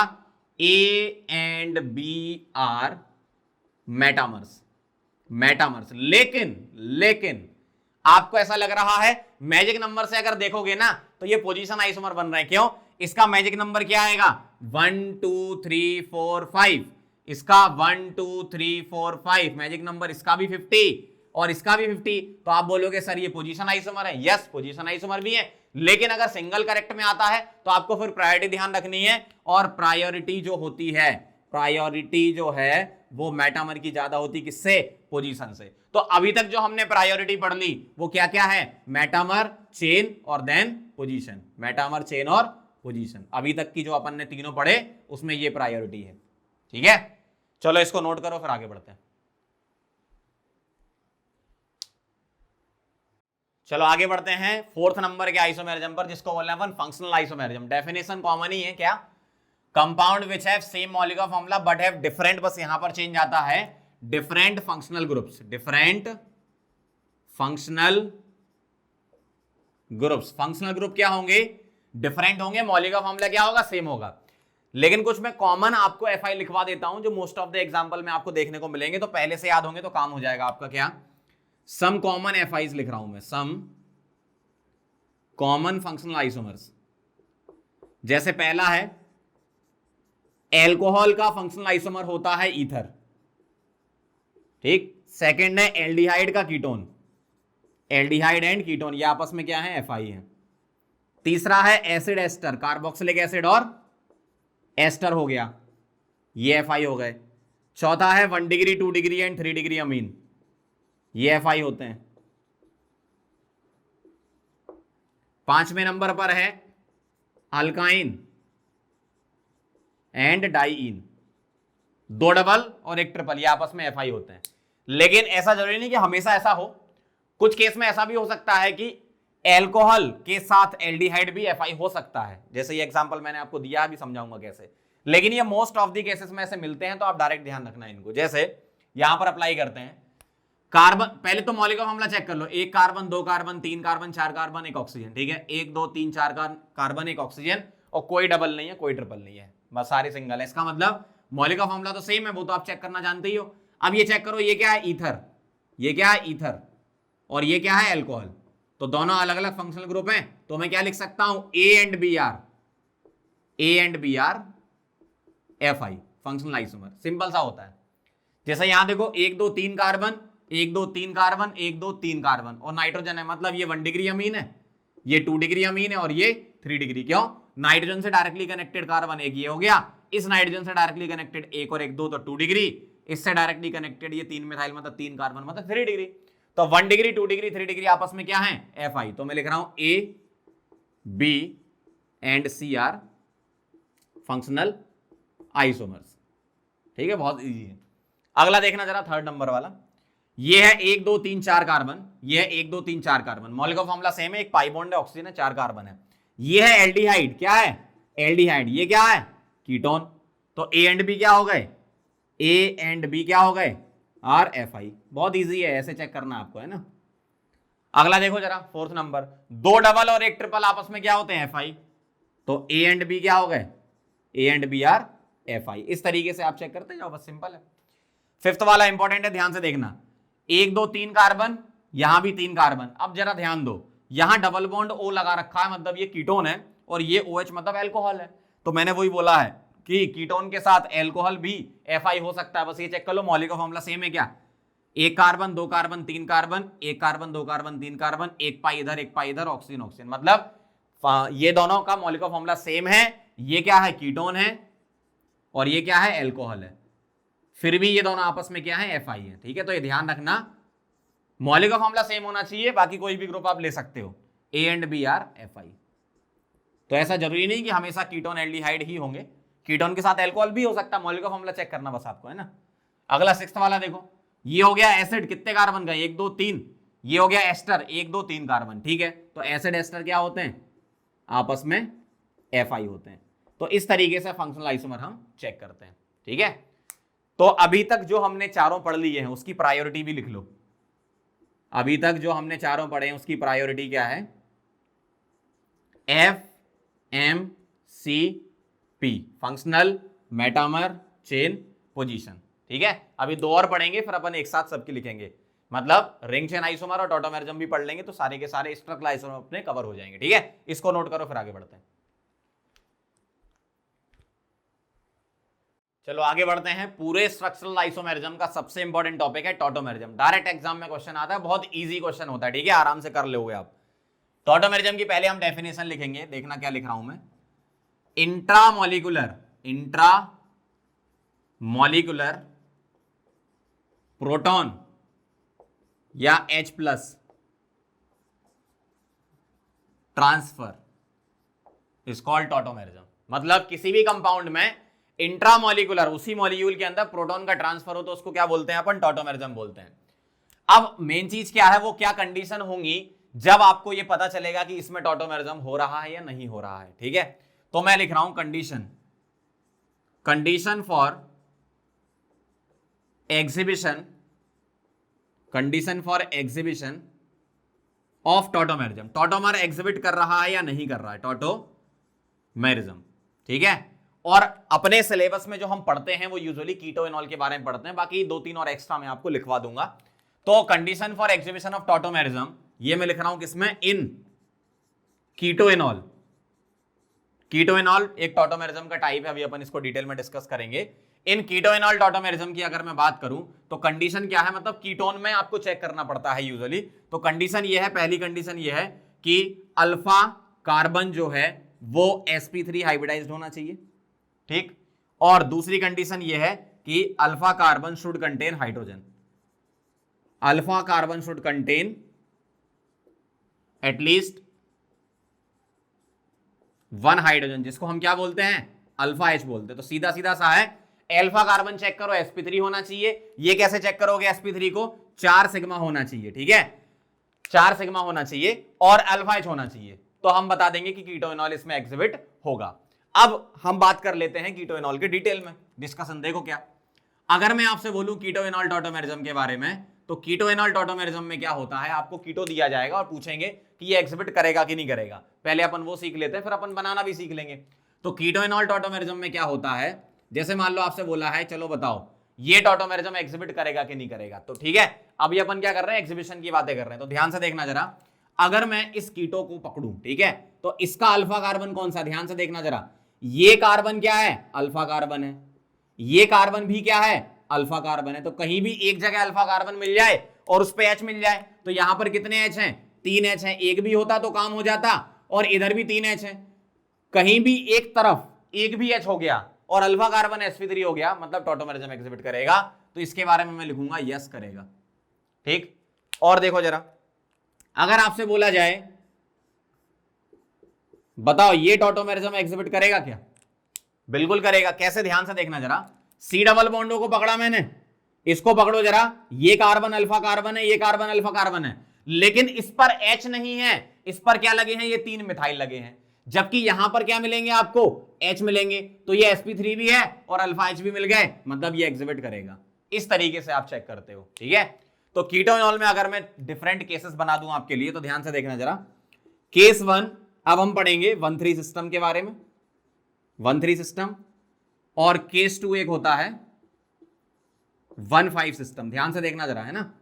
A and B are metamers, metamers. लेकिन आपको ऐसा लग रहा है मैजिक नंबर से अगर देखोगे ना तो ये पोजीशन आइसोमर बन रहा है। क्यों? इसका मैजिक नंबर क्या आएगा? 1 2 3 4 5, इसका 1 2 3 4 5 मैजिक नंबर, इसका भी 50 और इसका भी 50। तो आप बोलोगे सर ये पोजीशन आइसोमर है। यस, पोजीशन आइसोमर भी है, लेकिन अगर सिंगल करेक्ट में आता है तो आपको फिर प्रायोरिटी ध्यान रखनी है, और प्रायोरिटी जो होती है, प्रायोरिटी जो है वो मेटामर की ज्यादा होती, किससे? पोजीशन से। तो अभी तक जो हमने प्रायोरिटी पढ़ ली वो क्या क्या है? मेटामर, चेन और देन पोजीशन। मेटामर, चेन और पोजीशन, अभी तक की जो अपन ने तीनों पढ़े उसमें ये प्रायोरिटी है। ठीक है, चलो इसको नोट करो, फिर आगे बढ़ते हैं। चलो आगे बढ़ते हैं 4th नंबर के आइसोमेरिज्म पर, जिसको बोलना है अपन फंक्शनल आइसोमेरिज्म। डेफिनेशन कॉमन ही है, क्या? Compound which have same molecular formula but have different, बस यहां पर चेंज आता है, different functional groups. Different functional groups, functional group क्या होंगे? डिफरेंट होंगे, मॉलिक्यूलर फॉर्मूला क्या होगा? सेम होगा। लेकिन कुछ मैं कॉमन आपको एफआई लिखवा देता हूं जो मोस्ट ऑफ द एग्जांपल में आपको देखने को मिलेंगे, तो पहले से याद होंगे तो काम हो जाएगा आपका। क्या? सम कॉमन एफआईज लिख रहा हूं मैं, सम कॉमन फंक्शनल आइसोमर्स। जैसे पहला है, एल्कोहल का फंक्शनल आइसोमर होता है ईथर, ठीक। सेकंड है एल्डिहाइड का कीटोन, एल्डिहाइड एंड कीटोन ये आपस में क्या है? एफआई है। तीसरा है एसिड एस्टर, कार्बोक्सिलिक एसिड और एस्टर हो गया, ये एफआई हो गए। चौथा है 1 degree 2 degree and 3 degree amine, ये एफआई होते हैं। 5वें नंबर पर है अल्काइन एंड डाइईन, 2 डबल और 1 ट्रिपल, ये आपस में एफआई होते हैं। लेकिन ऐसा जरूरी नहीं कि हमेशा ऐसा हो, कुछ केस में ऐसा भी हो सकता है कि एल्कोहल के साथ एल्डिहाइड भी एफआई हो सकता है, जैसे ये एग्जांपल मैंने आपको दिया, अभी समझाऊंगा कैसे। लेकिन ये मोस्ट ऑफ द केसेस में ऐसे मिलते हैं, तो आप डायरेक्ट ध्यान रखना इनको। जैसे यहां पर अप्लाई करते हैं कार्बन, पहले तो मॉलिक्यूलर फॉर्मूला चेक कर लो, 1 carbon 2 carbon 3 carbon 4 carbon 1 oxygen, ठीक है। 1 2 3 4 कार्बन 1 ऑक्सीजन, और कोई डबल नहीं है, कोई ट्रिपल नहीं है, बस सारे सिंगल है। इसका मतलब मॉलिक्यूलर फॉर्मूला तो सेम है, वो तो आप चेक करना जानते ही हो। अब ये चेक करो, ये क्या है? ईथर, ये क्या है? ईथर, और ये क्या है? एल्कोहल। तो दोनों अलग अलग फंक्शनल ग्रुप हैं, तो मैं क्या लिख सकता हूं? A and B are, A and B are FI functional isomer, simple सा होता है। जैसे यहां देखो 1 2 3 कार्बन 1 2 3 कार्बन 1 2 3 कार्बन और नाइट्रोजन है, मतलब ये 1 डिग्री अमीन है, ये 2 डिग्री अमीन है और ये 3 डिग्री। क्यों? नाइट्रोजन से डायरेक्टली कनेक्टेड कार्बन एक ये हो गया, इस नाइट्रोजन से डायरेक्टली कनेक्टेड 1 और 1 2 तो 2 डिग्री, इससे डायरेक्टली कनेक्टेड ये 3 मिथाइल मतलब 3 कार्बन मतलब 3 डिग्री। तो 1 डिग्री 2 डिग्री 3 डिग्री आपस में क्या है? एफआई। तो मैं लिख रहा हूं A B and C are functional isomers, ठीक है, बहुत इजी है। अगला देखना जरा 3rd नंबर वाला, ये है 1 2 3 4 कार्बन, ये है 1 2 3 4 कार्बन, मॉलिक्यूलर फॉर्मूला सेम है, एक पाई बॉन्ड है, ऑक्सीजन है, 4 कार्बन है। ये है एल्डिहाइड, क्या है? एल्डिहाइड। ये क्या है? कीटोन। तो ए एंड बी क्या हो गए? ए एंड बी क्या हो गए? Are FI. बहुत इजी है, ऐसे चेक करना आपको, है ना। अगला देखो जरा 4th नंबर, 2 डबल और 1 ट्रिपल आपस में क्या होते हैं? एफआई। तो ए एंड बी क्या हो गए? A and B are FI. इस तरीके से आप चेक करते जाओ, बस सिंपल है। 5th वाला इंपॉर्टेंट है, ध्यान से देखना, 1 2 3 कार्बन, यहां भी 3 कार्बन। अब जरा ध्यान दो, यहां डबल बॉन्ड O लगा रखा है, मतलब ये कीटोन है, और ये OH मतलब अल्कोहल है। तो मैंने वही बोला है कि कीटोन के साथ अल्कोहल भी एफआई हो सकता है, बस ये चेक कर लो, मॉलिक्यूलर फॉर्मूला सेम है क्या? 1 carbon 2 carbon 3 carbon, 1 carbon 2 carbon 3 carbon, 1 पाई इधर 1 पाई इधर, ऑक्सीजन ऑक्सीजन, मतलब ये दोनों का मॉलिक्यूलर फॉर्मूला सेम है। ये क्या है? कीटोन है, और ये क्या है? अल्कोहल है। फिर भी ये दोनों आपस में क्या है? एफआई है, ठीक है। तो ये ध्यान रखना, मॉलिक्यूलर फॉर्मूला सेम होना चाहिए, बाकी कोई भी ग्रुप आप ले सकते हो, A and B are FI. तो ऐसा जरूरी नहीं कि हमेशा कीटोन एल्डिहाइड ही होंगे, कीटोन के साथ अल्कोहल भी हो सकता है, मॉलिक्यूलर फॉर्मूला चेक करना बस आपको, है ना। अगला 6th वाला देखो, ये हो गया एसिड, कितने कार्बन का? 1 2 3। ये हो गया एस्टर, 1 2 3 कार्बन, ठीक है। तो एसिड एस्टर क्या होते हैं? आपस में एफआई होते हैं। तो इस तरीके से फंक्शनल आइसोमर हम चेक करते हैं, ठीक है। तो अभी तक जो हमने चारों पढ़ लिए हैं उसकी प्रायोरिटी भी लिख लो, अभी तक जो हमने चारों पढ़े हैं उसकी प्रायोरिटी क्या है? F M C P, functional, metamer, chain, position. ठीक है, अभी दो और पढ़ेंगे फिर अपन एक साथ सबकी लिखेंगे, मतलब रिंग चेन आइसोमर और टॉटोमेरिज्म भी पढ़ लेंगे तो सारे के सारे स्ट्रक्चरल आइसोमर अपने कवर हो जाएंगे। ठीक है, इसको नोट करो फिर आगे बढ़ते हैं। चलो आगे बढ़ते हैं। पूरे स्ट्रक्चरल आइसोमेरिज्म का सबसे इंपॉर्टेंट टॉपिक है टॉटोमेरिज्म। डायरेक्ट एग्जाम में क्वेश्चन आता है, बहुत इजी क्वेश्चन होता है। ठीक है, आराम से कर लोगे आप। टॉटोमेरिज्म की पहले हम डेफिनेशन लिखेंगे, देखना क्या लिख रहा हूं मैं। इंट्रामोलिकुलर प्रोटॉन या H plus transfer is called tautomerism. मतलब किसी भी कंपाउंड में इंट्रामोलिकुलर, उसी मॉलिक्यूल के अंदर प्रोटॉन का ट्रांसफर हो तो उसको क्या बोलते हैं अपन? टॉटोमेरिज्म बोलते हैं। अब मेन चीज क्या है, वो क्या कंडीशन होंगी जब आपको ये पता चलेगा कि इसमें टॉटोमेरिज्म हो रहा है या नहीं हो रहा है। ठीक है, तो मैं लिख रहा हूं condition for exhibition of tautomerism. Tautomer exhibit कर रहा है या नहीं कर रहा है टॉटोमेरिज्म। ठीक है, और अपने सिलेबस में जो हम पढ़ते हैं वो यूजुअली कीटोइनॉल के बारे में पढ़ते हैं, बाकी 2-3 और एक्स्ट्रा मैं आपको लिखवा दूंगा। तो condition for exhibition of tautomerism ये मैं लिख रहा हूं किसमें? इन कीटोइनॉल। कीटोइनॉल एक टॉटोमेरिज्म का टाइप है, अभी अपन इसको डिटेल में डिस्कस करेंगे। इन कीटोइनॉल टॉटोमेरिज्म की अगर मैं बात करूं तो कंडीशन क्या है, मतलब कीटोन में आपको चेक करना पड़ता है यूजुअली। तो कंडीशन ये है, पहली कंडीशन ये है कि अल्फा कार्बन जो है वो sp3 हाइब्रिडाइज्ड होना चाहिए। ठीक, और दूसरी कंडीशन ये है कि alpha carbon should contain hydrogen. Alpha carbon should contain at least 1 hydrogen, जिसको हम क्या बोलते हैं? अल्फा H बोलते हैं। तो सीधा सीधा सा है, अल्फा कार्बन चेक करो sp3 होना चाहिए। ये कैसे चेक करोगे sp3 को? 4 सिग्मा होना चाहिए। ठीक है, 4 सिग्मा होना चाहिए और अल्फा H होना चाहिए, तो हम बता देंगे कि कीटोइनॉल इसमें एग्जिबिट होगा। अब हम बात कर लेते हैं कीटोइनॉल के डिटेल में डिस्कशन। देखो क्या, अगर मैं आपसे बोलूं कीटोइनॉल टॉटोमेरिज्म के बारे में, तो कीटोइनॉल टॉटोमेरिज्म में क्या होता है, आपको कीटो दिया जाएगा और पूछेंगे कि ये एग्जिबिट करेगा कि नहीं करेगा। पहले अपन वो सीख लेते हैं, फिर अपन बनाना भी सीख लेंगे। तो कीटोइनॉल टॉटोमेरिज्म में क्या होता है, जैसे मान लो आपसे बोला है चलो बताओ ये टॉटोमेरिज्म एग्जिबिट करेगा कि नहीं करेगा, तो ठीक है अभी अपन क्या कर रहे हैं? एग्जिबिशन की बातें कर रहे हैं। तो ध्यान से देखना जरा, अगर मैं इस कीटो को पकड़ूं, ठीक है, तो इसका अल्फा कार्बन कौन सा? ध्यान से देखना जरा, ये कार्बन क्या है? अल्फा कार्बन है। ये कार्बन भी क्या है? अल्फा कार्बन है। तो कहीं भी एक जगह अल्फा कार्बन मिल जाए और उस पे H मिल जाए, तो यहां पर कितने H हैं? 3 H हैं। एक भी होता तो काम हो जाता, और इधर भी 3 H हैं। कहीं भी एक तरफ एक भी H हो गया और अल्फा कार्बन sp3 हो गया, मतलब टॉटोमेरिज्म एग्जिबिट करेगा। तो इसके बारे में मैं लिखूंगा यस करेगा। ठीक, और देखो जरा, अगर आपसे बोला जाए बताओ ये टॉटोमेरिज्म एग्जिबिट करेगा क्या? बिल्कुल करेगा। कैसे? ध्यान से देखना जरा, सी डबल बॉन्डों को पकड़ा मैंने, इसको पकड़ो जरा, ये कार्बन अल्फा कार्बन है, ये कार्बन अल्फा कार्बन है, लेकिन इस पर H नहीं है, इस पर क्या लगे हैं? ये 3 मिथाइल लगे हैं। जबकि यहां पर क्या मिलेंगे आपको? H मिलेंगे। तो ये sp3 भी है और अल्फा H भी मिल गए, मतलब ये एग्जिबिट करेगा। इस तरीके से आप चेक करते हो। ठीक है, तो कीटोइनॉल में अगर मैं डिफरेंट केसेस बना दूं आपके लिए, तो ध्यान से देखना जरा। केस 1, अब हम पढ़ेंगे 1,3 सिस्टम के बारे में, 1,3 सिस्टम, और केस 2 एक होता है 1,5 सिस्टम। ध्यान से देखना जरा, है ना।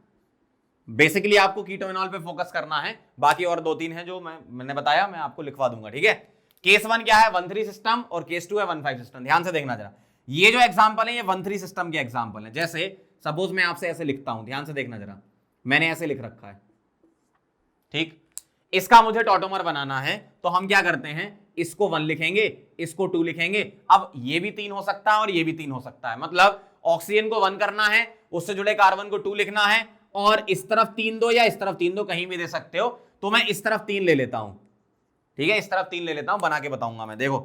बेसिकली आपको कीटोइनॉल पे फोकस करना है, बाकी और 2-3 हैं जो मैंने बताया, मैं आपको लिखवा दूंगा। ठीक है, केस 1 क्या है? 1,3 सिस्टम, और केस 2 है 1,5 सिस्टम। ध्यान से देखना जरा, ये जो एग्जांपल है ये 1,3 सिस्टम के एग्जांपल है। जैसे सपोज मैं आपसे ऐसे लिखता हूं, ध्यान से देखना जरा, मैंने ऐसे लिख रखा है, ठीक, इसका मुझे टॉटोमर बनाना है, तो हम क्या करते हैं, इसको 1 लिखेंगे, इसको 2 लिखेंगे। अब ये भी 3 हो सकता है और ये भी 3 हो सकता है, मतलब ऑक्सीजन को 1 करना है, उससे जुड़े कार्बन को 2 लिखना है, और इस तरफ 3 दो या इस तरफ 3 दो, कहीं भी दे सकते हो। तो मैं इस तरफ 3 ले लेता हूं, ठीक है, इस तरफ 3 ले लेता हूं, बना के बताऊंगा मैं। देखो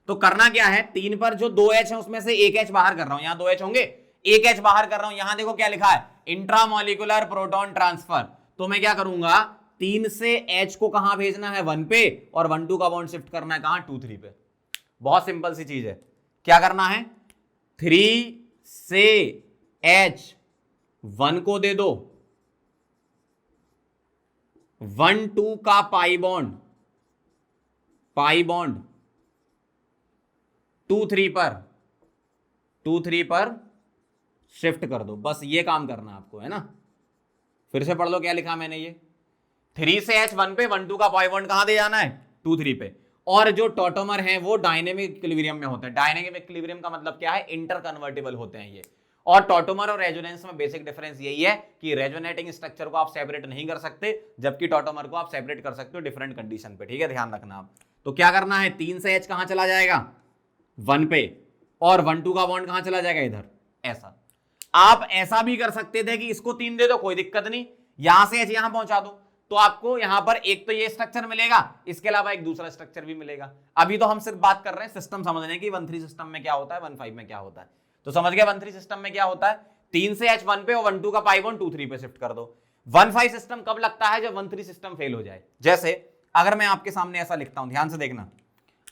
तो करना क्या है, 3 पर जो 2 H है उसमें से 1 H बाहर कर रहा हूं, यहां 2 H होंगे, 1 H बाहर कर रहा हूं। यहां देखो क्या लिखा है, इंट्रामोलिकुलर प्रोटॉन ट्रांसफर। तो मैं क्या करूंगा, 3 से H को कहां भेजना है? 1 पे, और 1,2 का बॉन्ड शिफ्ट करना है कहां? 2,3 पे। बहुत सिंपल सी चीज है। क्या करना है, 3 से H 1 को दे दो, 1,2 का पाई बॉन्ड 2,3 पर शिफ्ट कर दो, बस ये काम करना आपको, है ना। फिर से पढ़ लो क्या लिखा मैंने, ये 3 से H1 पे 1,2 का पाई बॉन्ड कहां दे जाना है, 2,3 पे। और जो टॉटोमर है वो डायनेमिक इक्विलिब्रियम में होते हैं। डायनेमिक इक्विलिब्रियम का मतलब क्या है, इंटर कन्वर्टिबल होते हैं ये। और टॉटोमर और रेजोनेंस में बेसिक डिफरेंस यही है कि रेजोनेटिंग स्ट्रक्चर को आप सेपरेट नहीं कर सकते, जबकि टॉटोमर को आप सेपरेट कर सकते हो डिफरेंट कंडीशन पे, ठीक है, ध्यान रखना आप। तो क्या करना है, 3 से H कहां चला जाएगा, 1 पे, और 1,2 का बॉन्ड कहां चला जाएगा, इधर। ऐसा आप ऐसा भी कर सकते थे कि इसको 3 दे दो, कोई दिक्कत नहीं, यहां से H यहां पहुंचा दो, तो आपको यहां पर एक तो ये स्ट्रक्चर मिलेगा, इसके अलावा एक दूसरा स्ट्रक्चर भी मिलेगा। अभी तो हम सिर्फ बात कर रहे हैं सिस्टम समझने की, 1,3 सिस्टम में क्या होता है, 1,5 में क्या होता है। तो समझ गया 1,3 सिस्टम में क्या होता है, 3 से H1 पे और 1,2 का पाई बॉन्ड 2,3 पे शिफ्ट कर दो। 1,5 सिस्टम कब लगता है, जब 1,3 सिस्टम फेल हो जाए। जैसे अगर मैं आपके सामने ऐसा लिखता हूं, ध्यान से देखना,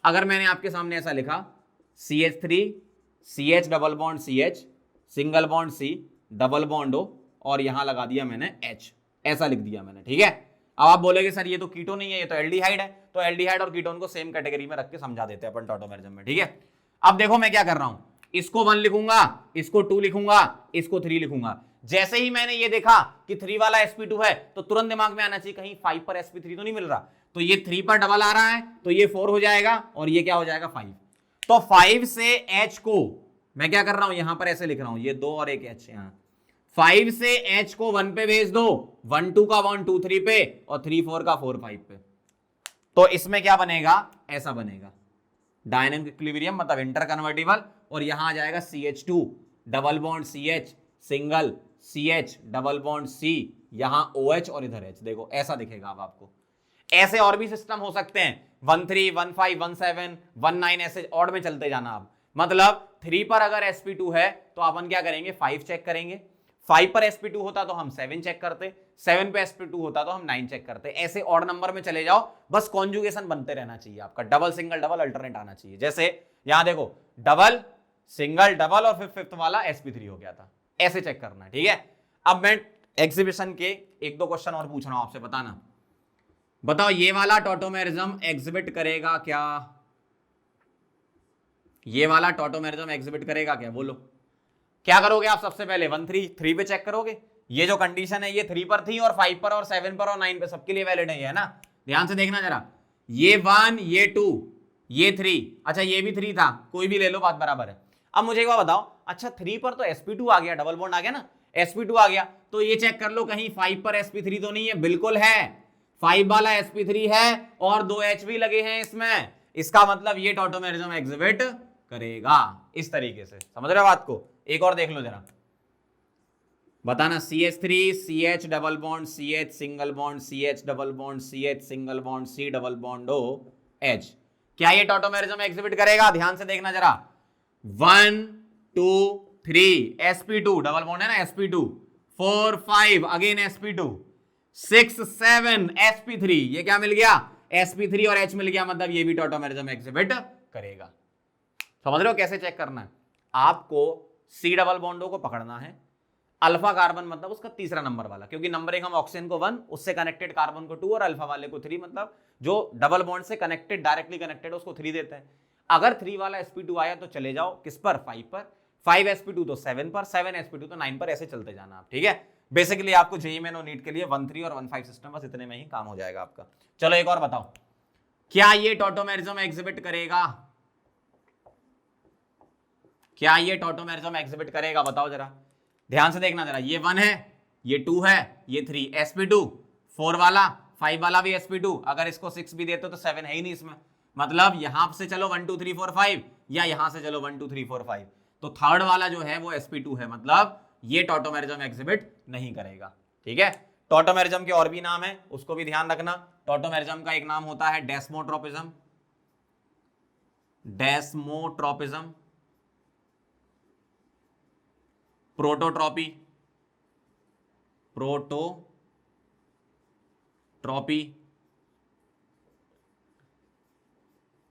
अगर मैंने आपके सामने ऐसा लिखा CH3 CH double bond CH single bond C double bond O और यहां लगा दिया मैंने H, ऐसा लिख दिया मैंने, ठीक है। अब आप बोलेगे सर ये तो कीटोन नहीं है, ये तो एल्डिहाइड है। तो एल्डिहाइड और कीटोन को सेम कैटेगरी में रख के समझा देते हैं अपन टॉटोमेरिज्म में, ठीक है। अब देखो मैं क्या कर रहा हूं, इसको 1 लिखूंगा, इसको 2 लिखूंगा, इसको 3 लिखूंगा। जैसे ही मैंने ये देखा कि 3 वाला sp2 है, तो तुरंत दिमाग में आना चाहिए कहीं 5 पर sp3 तो नहीं मिल रहा। तो ये 3 पर डबल आ रहा है, तो ये 4 हो जाएगा और ये क्या हो जाएगा 5। तो 5 से H को मैं क्या कर रहा हूं, यहां पर ऐसे लिख रहा हूं, ये 2 और एक H यहां। 5 से H को 1 पे भेज दो, 1,2 का बॉन्ड 2,3 पे और 3,4 का 4,5 पे। तो इसमें क्या बनेगा, ऐसा बनेगा डायनेमिक इक्विलिब्रियम, मतलब इंटर कन्वर्टिबल। और यहां आ जाएगा CH2 double bond CH single CH double bond C, यहां OH और इधर H। देखो ऐसा दिखेगा अब आपको। ऐसे और भी सिस्टम हो सकते हैं, 1,3 1,5 1,7 1,9 ऐसे ऑड में चलते जाना आप। मतलब 3 पर अगर sp2 है तो अपन क्या करेंगे, 5 चेक करेंगे, 5 पर sp2 होता तो हम 7 चेक करते, 7 पे sp2 होता तो हम 9 चेक करते। ऐसे ऑड नंबर में चले जाओ, बस कॉन्जुगेशन बनते रहना चाहिए आपका, डबल सिंगल डबल अल्टरनेट आना चाहिए। जैसे यहां देखो डबल सिंगल डबल और फिर फिफ्थ वाला sp3 हो गया था, ऐसे चेक करना है, ठीक है। अब मैं एग्जीबिशन के 1-2 क्वेश्चन और पूछ रहा हूं आपसे, बताना, बताओ ये वाला टॉटोमेरिज्म एग्जिबिट करेगा क्या, ये वाला टॉटोमेरिज्म एग्जिबिट करेगा क्या, बोलो। क्या करोगे आप, सबसे पहले 1,3 पे चेक करोगे। ये जो कंडीशन है ये 3 पर थी और 5 पर और 7 पर और 9 पे, सबके लिए वैलिड है, ना। ध्यान से देखना जरा, ये 1 ये 2 ये 3, अच्छा ये भी 3 था, कोई भी ले लो, बात बराबर है। अब मुझे एक बात बताओ, अच्छा 3 पर तो sp2 आ गया, डबल बॉन्ड आ गया ना, sp2 आ गया, तो ये चेक कर लो कहीं 5 पर sp3 तो नहीं है, बिल्कुल है, 5 वाला sp3 है और 2 H भी लगे हैं इसमें, इसका मतलब ये टॉटोमेरिज्म एग्जिबिट करेगा। इस तरीके से समझ रहे हो बात को। एक और देख लो जरा, बताना, CH3 CH double bond CH single bond CH double bond CH single bond C double bond O H, क्या ये टॉटोमेरिज्म एग्जिबिट करेगा, ध्यान से देखना जरा। 1 2 3 sp2 डबल बॉन्ड है ना, sp2 4 5 अगेन sp2 6 7 sp3, ये क्या मिल गया, sp3 और H मिल गया, मतलब ये भी टॉटोमेरिज्म एग्जिबिट करेगा। समझ रहे हो कैसे चेक करना है, आपको C डबल बॉन्डो को पकड़ना है, अल्फा कार्बन मतलब उसका तीसरा नंबर वाला, क्योंकि नंबरिंग हम ऑक्सीजन को 1, उससे कनेक्टेड कार्बन को 2 और अल्फा वाले को 3, मतलब जो डबल बॉन्ड से कनेक्टेड डायरेक्टली कनेक्टेड उसको 3 देते हैं। अगर 3 वाला sp2 आया तो चले जाओ किस पर, 5 पर, 5 sp2 तो 7 पर, 7 sp2 तो 9 पर, ऐसे चलते जाना आप, ठीक है। बेसिकली आपको जेईई मेन और नीट के लिए 1,3 और 1,5 सिस्टम, बस इतने में ही काम हो जाएगा आपका। चलो एक और बताओ, क्या ये टॉटोमेरिज्म एग्जिबिट करेगा, क्या ये टॉटोमेरिज्म एग्जिबिट करेगा, बताओ जरा, ध्यान से देखना जरा। ये 1 है, ये 2 है, ये 3 sp2 4 वाला 5 वाला भी sp2, अगर इसको 6 भी देते तो 7 है ही नहीं इसमें, मतलब यहां से चलो 1 2 3 4 5 या यहां से चलो 1 2 3 4 5, तो थर्ड वाला जो है वो sp2 है, मतलब ये टॉटोमेरिज्म एग्जिबिट नहीं करेगा, ठीक है। टॉटोमेरिज्म के और भी नाम है, उसको भी ध्यान रखना। टॉटोमेरिज्म का एक नाम होता है डेस्मोट्रोपिज्म, डेस्मोट्रोपिज्म, प्रोटोट्रॉपी, प्रोटोट्रॉपी,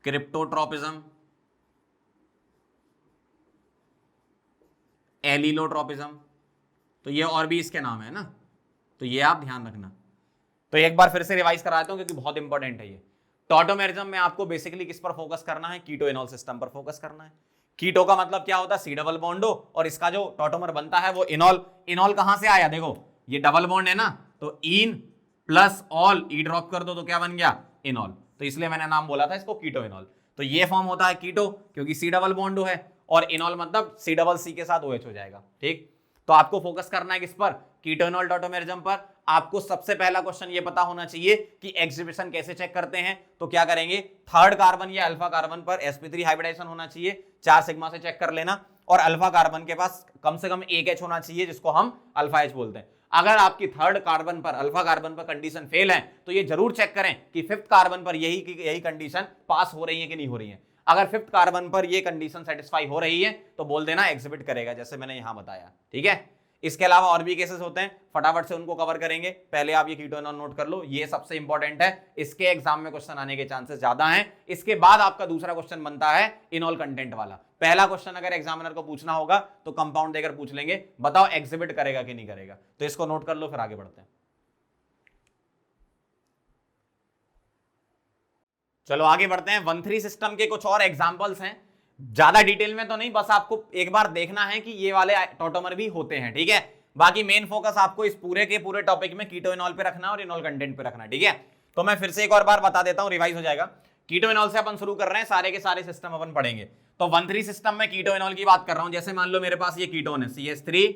क्रिप्टोट्रॉपिज्म, एलिलोट्रॉपिज्म, तो ये और भी इसके नाम है ना, तो ये आप ध्यान रखना। तो एक बार फिर से रिवाइज कराता हूं क्योंकि बहुत इंपॉर्टेंट है ये। टॉटोमेरिज्म में आपको बेसिकली किस पर फोकस करना है? कीटो इनॉल सिस्टम पर फोकस करना है। कीटो का मतलब क्या होता है? सी डबल बॉन्डो, और इसका जो टॉटोमर बनता है वो इनॉल। इनॉल कहां से आया? देखो ये डबल बॉन्ड है ना, तो in plus all, E drop कर दो तो क्या बन गया? इनॉल। तो इसलिए मैंने नाम बोला था इसको कीटो इनॉल। तो ये फॉर्म होता है कीटो क्योंकि सी डबल बॉन्डो है, और इनॉल मतलब सी डबल सी के साथ OH हो जाएगा। ठीक, तो आपको फोकस करना है किस पर? कीटो इनॉल टॉटोमेरिज्म पर। आपको सबसे पहला क्वेश्चन ये पता होना चाहिए कि एग्जिबिशन कैसे चेक करते हैं। तो क्या करेंगे? थर्ड कार्बन या अल्फा कार्बन पर sp3 हाइब्रिडाइजेशन होना चाहिए, 4 सिग्मा से चेक कर लेना, और अल्फा कार्बन के पास कम से कम एक H होना चाहिए जिसको हम अल्फा H बोलते हैं। अगर आपकी थर्ड कार्बन पर, अल्फा कार्बन पर कंडीशन फेल है तो ये जरूर चेक करें कि फिफ्थ कार्बन पर यही कंडीशन पास हो रही है कि नहीं हो रही है। अगर फिफ्थ कार्बन पर ये कंडीशन सेटिस्फाई हो रही है तो बोल देना एग्जिबिट करेगा, जैसे मैंने यहां बताया। ठीक है, इसके अलावा और भी केसेस होते हैं, फटाफट से उनको कवर करेंगे। पहले आप ये कीटो इनॉल नोट कर लो, ये सबसे इंपॉर्टेंट है, इसके एग्जाम में क्वेश्चन आने के चांसेस ज्यादा हैं। इसके बाद आपका दूसरा क्वेश्चन बनता है इनॉल कंटेंट वाला। पहला क्वेश्चन अगर एग्जामिनर को पूछना होगा तो कंपाउंड देकर पूछ लेंगे, बताओ एग्जिबिट करेगा कि नहीं करेगा। तो इसको नोट कर लो, फिर आगे बढ़ते हैं। चलो आगे बढ़ते हैं। 1,3 सिस्टम के कुछ और एग्जांपल्स हैं, ज्यादा डिटेल में तो नहीं, बस आपको एक बार देखना है कि ये वाले टॉटोमर भी होते हैं। ठीक है, बाकी मेन फोकस आपको इस पूरे के पूरे टॉपिक में कीटो इनॉल पे रखना और इनॉल कंटेंट पे रखना। ठीक है, तो मैं फिर से एक और बार बता देता हूं, रिवाइज हो जाएगा। कीटो इनॉल से अपन शुरू कर रहे हैं, सारे के सारे सिस्टम अपन पढ़ेंगे। तो 1,3 सिस्टम में कीटो इनॉल की बात कर रहा हूं। जैसे मान लो मेरे पास ये कीटोन है CH3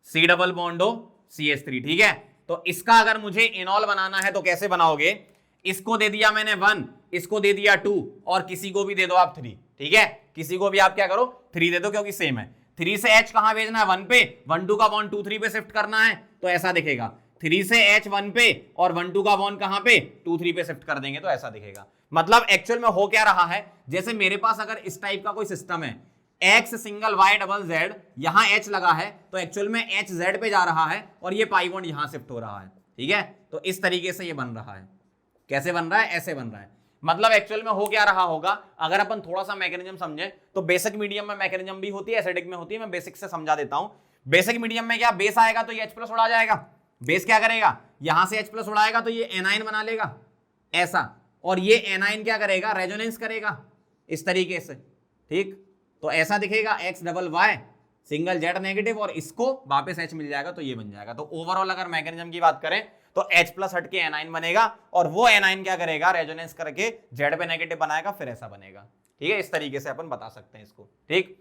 C डबल बॉन्डो CH3। ठीक है, तो इसका अगर मुझे इनॉल बनाना है तो कैसे बनाओगे? इसको दे दिया मैंने 1, इसको दे दिया 2, और किसी को भी दे दो आप 3। ठीक है, किसी को भी आप क्या करो? 3 दे दो, क्योंकि सेम है। 3 से H कहां भेजना है? 1 पे। 1 2 का बॉन्ड 2 3 पे शिफ्ट करना है, तो ऐसा दिखेगा। 3 से H 1 पे और 1 2 का बॉन्ड कहां पे? 2 3 पे शिफ्ट कर देंगे तो ऐसा दिखेगा। मतलब एक्चुअल में हो क्या रहा है, जैसे मेरे पास अगर इस टाइप का कोई सिस्टम है, X single Y double Z, यहां H लगा है, तो एक्चुअल में H Z पे जा रहा है और ये पाई बॉन्ड यहां शिफ्ट हो रहा है। ठीक है, तो इस तरीके से ये बन रहा है। कैसे बन रहा है? ऐसे बन रहा है। मतलब एक्चुअल में हो क्या रहा होगा, अगर अपन थोड़ा सा मैकेनिज्म समझे तो बेसिक मीडियम में मैकेनिज्म भी होती है, एसिडिक में होती है। मैं बेसिक से समझा देता हूं। बेसिक मीडियम में क्या, बेस आएगा तो ये H+ उड़ा जाएगा। बेस क्या करेगा? यहां से H+ उड़ाएगा तो ये एनाइन बना लेगा ऐसा, और ये एनाइन क्या करेगा? रेजोनेंस करेगा इस तरीके से। ठीक, तो ऐसा दिखेगा X double Y single Z negative, और इसको वापस H मिल जाएगा तो ये बन जाएगा। तो ओवरऑल अगर मैकेनिज्म की बात करें तो H+ हट के एनाइन बनेगा, और वो एनाइन क्या करेगा? रेजोनेंस करके Z पे नेगेटिव बनाएगा, फिर ऐसा बनेगा। ठीक है, इस तरीके से अपन बता सकते हैं इसको। ठीक,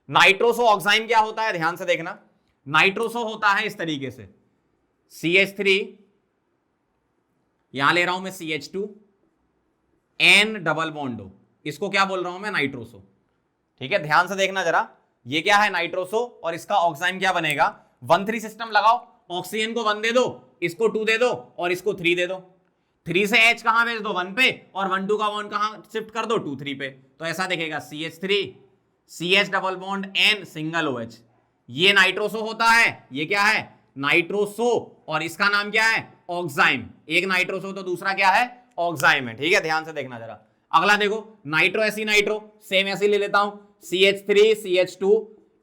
नाइट्रोसो ऑक्साइन क्या होता है? ध्यान से देखना। नाइट्रोसो होता है इस तरीके से, CH3, यहां ले रहा हूं मैं CH2 N डबल बॉन्डो, इसको क्या बोल रहा हूं मैं? नाइट्रोसो। ठीक है, ध्यान से देखना जरा, ये क्या है? नाइट्रोसो, और इसका ऑक्साइन क्या बनेगा? 1,3 सिस्टम लगाओ, ऑक्सीजन को 1 दे दो, इसको 2 दे दो, और इसको 3 दे दो। 3 से H कहां भेज दो? 1 पे, और 1 2 का बॉन्ड कहां शिफ्ट कर दो? 2 3 पे। तो ऐसा दिखेगा CH3 CH double bond N single OH। ये नाइट्रोसो होता है। ये क्या है? नाइट्रोसो, और इसका नाम क्या है? ऑक्साइम। एक नाइट्रोसो तो दूसरा क्या है? ऑक्साइम है। ठीक है, ध्यान से देखना जरा। अगला देखो, नाइट्रो ऐसी नाइट्रो, सेम ऐसी ले लेता हूं, CH3 CH2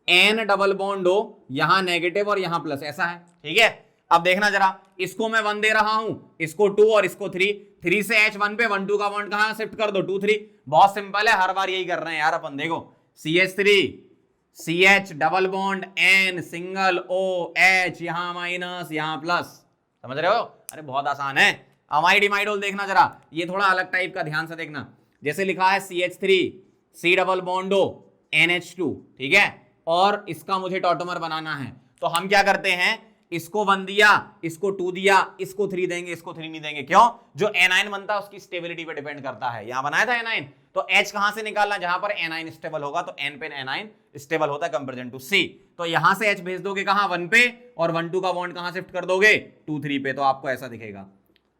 N double bond O, यहां नेगेटिव और यहां प्लस, ऐसा है। ठीक है, अब देखना जरा, इसको मैं 1 दे रहा हूं, इसको 2 और इसको 3। 3 से H 1 पे, 1 2 का बॉन्ड कहां शिफ्ट कर दो? 2 3। बहुत सिंपल है, हर बार यही कर रहे हैं यार अपन। देखो CH3 CH double bond N single OH, यहां माइनस यहां प्लस, समझ रहे हो? अरे बहुत आसान है। अमाइड इमाइडोल देखना जरा, ये थोड़ा अलग टाइप का, ध्यान से देखना। जैसे लिखा है CH3 C double bond O NH2। ठीक है, और इसका मुझे टॉटोमर बनाना है, तो हम क्या करते हैं? इसको 1 दिया, इसको 2 दिया, इसको 3 देंगे, इसको 3 नहीं देंगे। क्यों? जो एनाइन बनता है उसकी स्टेबिलिटी पे डिपेंड करता है। यहां बनाया था एनाइन, तो H कहां से निकालना? जहां पर एनाइन स्टेबल होगा, तो N पे एनाइन स्टेबल होता है कंपैरिजन टू C। तो यहां से H भेज दोगे कहां? 1 पे, और 1 2 का बॉन्ड कहां शिफ्ट कर दोगे? 2 3 पे, तो आपको ऐसा दिखेगा।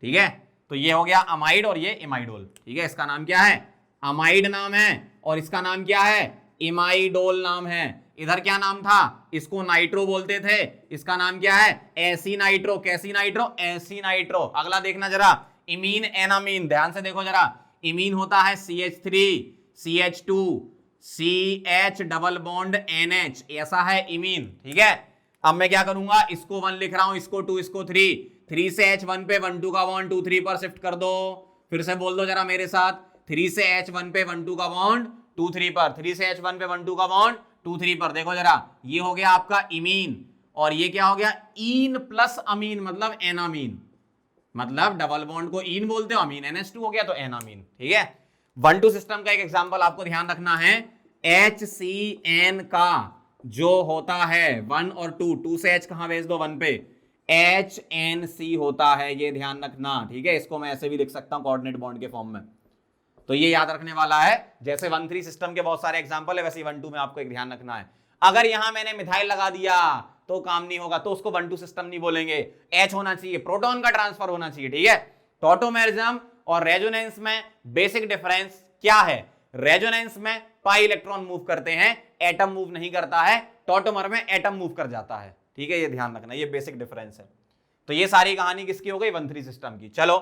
ठीक है, तो ये हो गया अमाइड, और ये इमाइडोल। ठीक है, इसका नाम क्या है? अमाइड नाम है, और इसका नाम क्या है? इमाइडोल नाम है। इधर क्या नाम था? इसको नाइट्रो बोलते थे, इसका नाम क्या है? AC nitro. कैसी नाइट्रो? AC nitro. अगला देखना जरा, इमीन एनामीन, ध्यान से देखो जरा। इमीन होता है CH3 CH2 CH double bond NH, ऐसा है इमीन। ठीक है, अब मैं क्या करूंगा? इसको 1 लिख रहा हूं, इसको 2, इसको 3। 3 से H1 पे 1 2 का बॉन्ड 2 3 पर शिफ्ट कर दो। फिर से बोल दो जरा मेरे साथ, 3 से H1 पे 1 2 का बॉन्ड 2 3 पर, 3 से H1 पे 1 2 का बॉन्ड 2 3 पर। देखो जरा, ये हो गया आपका इमीन और ये क्या हो गया, इन प्लस अमीन मतलब एनामीन। मतलब डबल बॉन्ड को इन बोलते हो, अमीन NH2 हो गया तो एनामीन। ठीक है, 1 2 सिस्टम का एक एग्जांपल आपको ध्यान रखना है, HCN का जो होता है 1 और 2 से H कहां भेज दो 1 पे, HNC होता है, ये ध्यान रखना। ठीक है, इसको मैं ऐसे भी लिख सकता हूं कोऑर्डिनेट बॉन्ड के फॉर्म में, तो ये याद रखने वाला है। जैसे 1 3 सिस्टम के बहुत सारे एग्जांपल है, वैसे 1 2 में आपको एक ध्यान रखना है। अगर यहां मैंने मिथाइल लगा दिया तो काम नहीं होगा, तो उसको 1 2 सिस्टम नहीं बोलेंगे, H होना चाहिए, प्रोटॉन का ट्रांसफर होना चाहिए। ठीक है, टॉटोमेरिज्म और रेजोनेंस में बेसिक डिफरेंस क्या है, रेजोनेंस में पाई इलेक्ट्रॉन मूव करते हैं, एटम मूव नहीं करता है, टॉटोमर में एटम मूव कर जाता है। ठीक है, ये ध्यान रखना, ये बेसिक डिफरेंस है। तो ये सारी कहानी किसकी हो गई, 1 3 सिस्टम की। चलो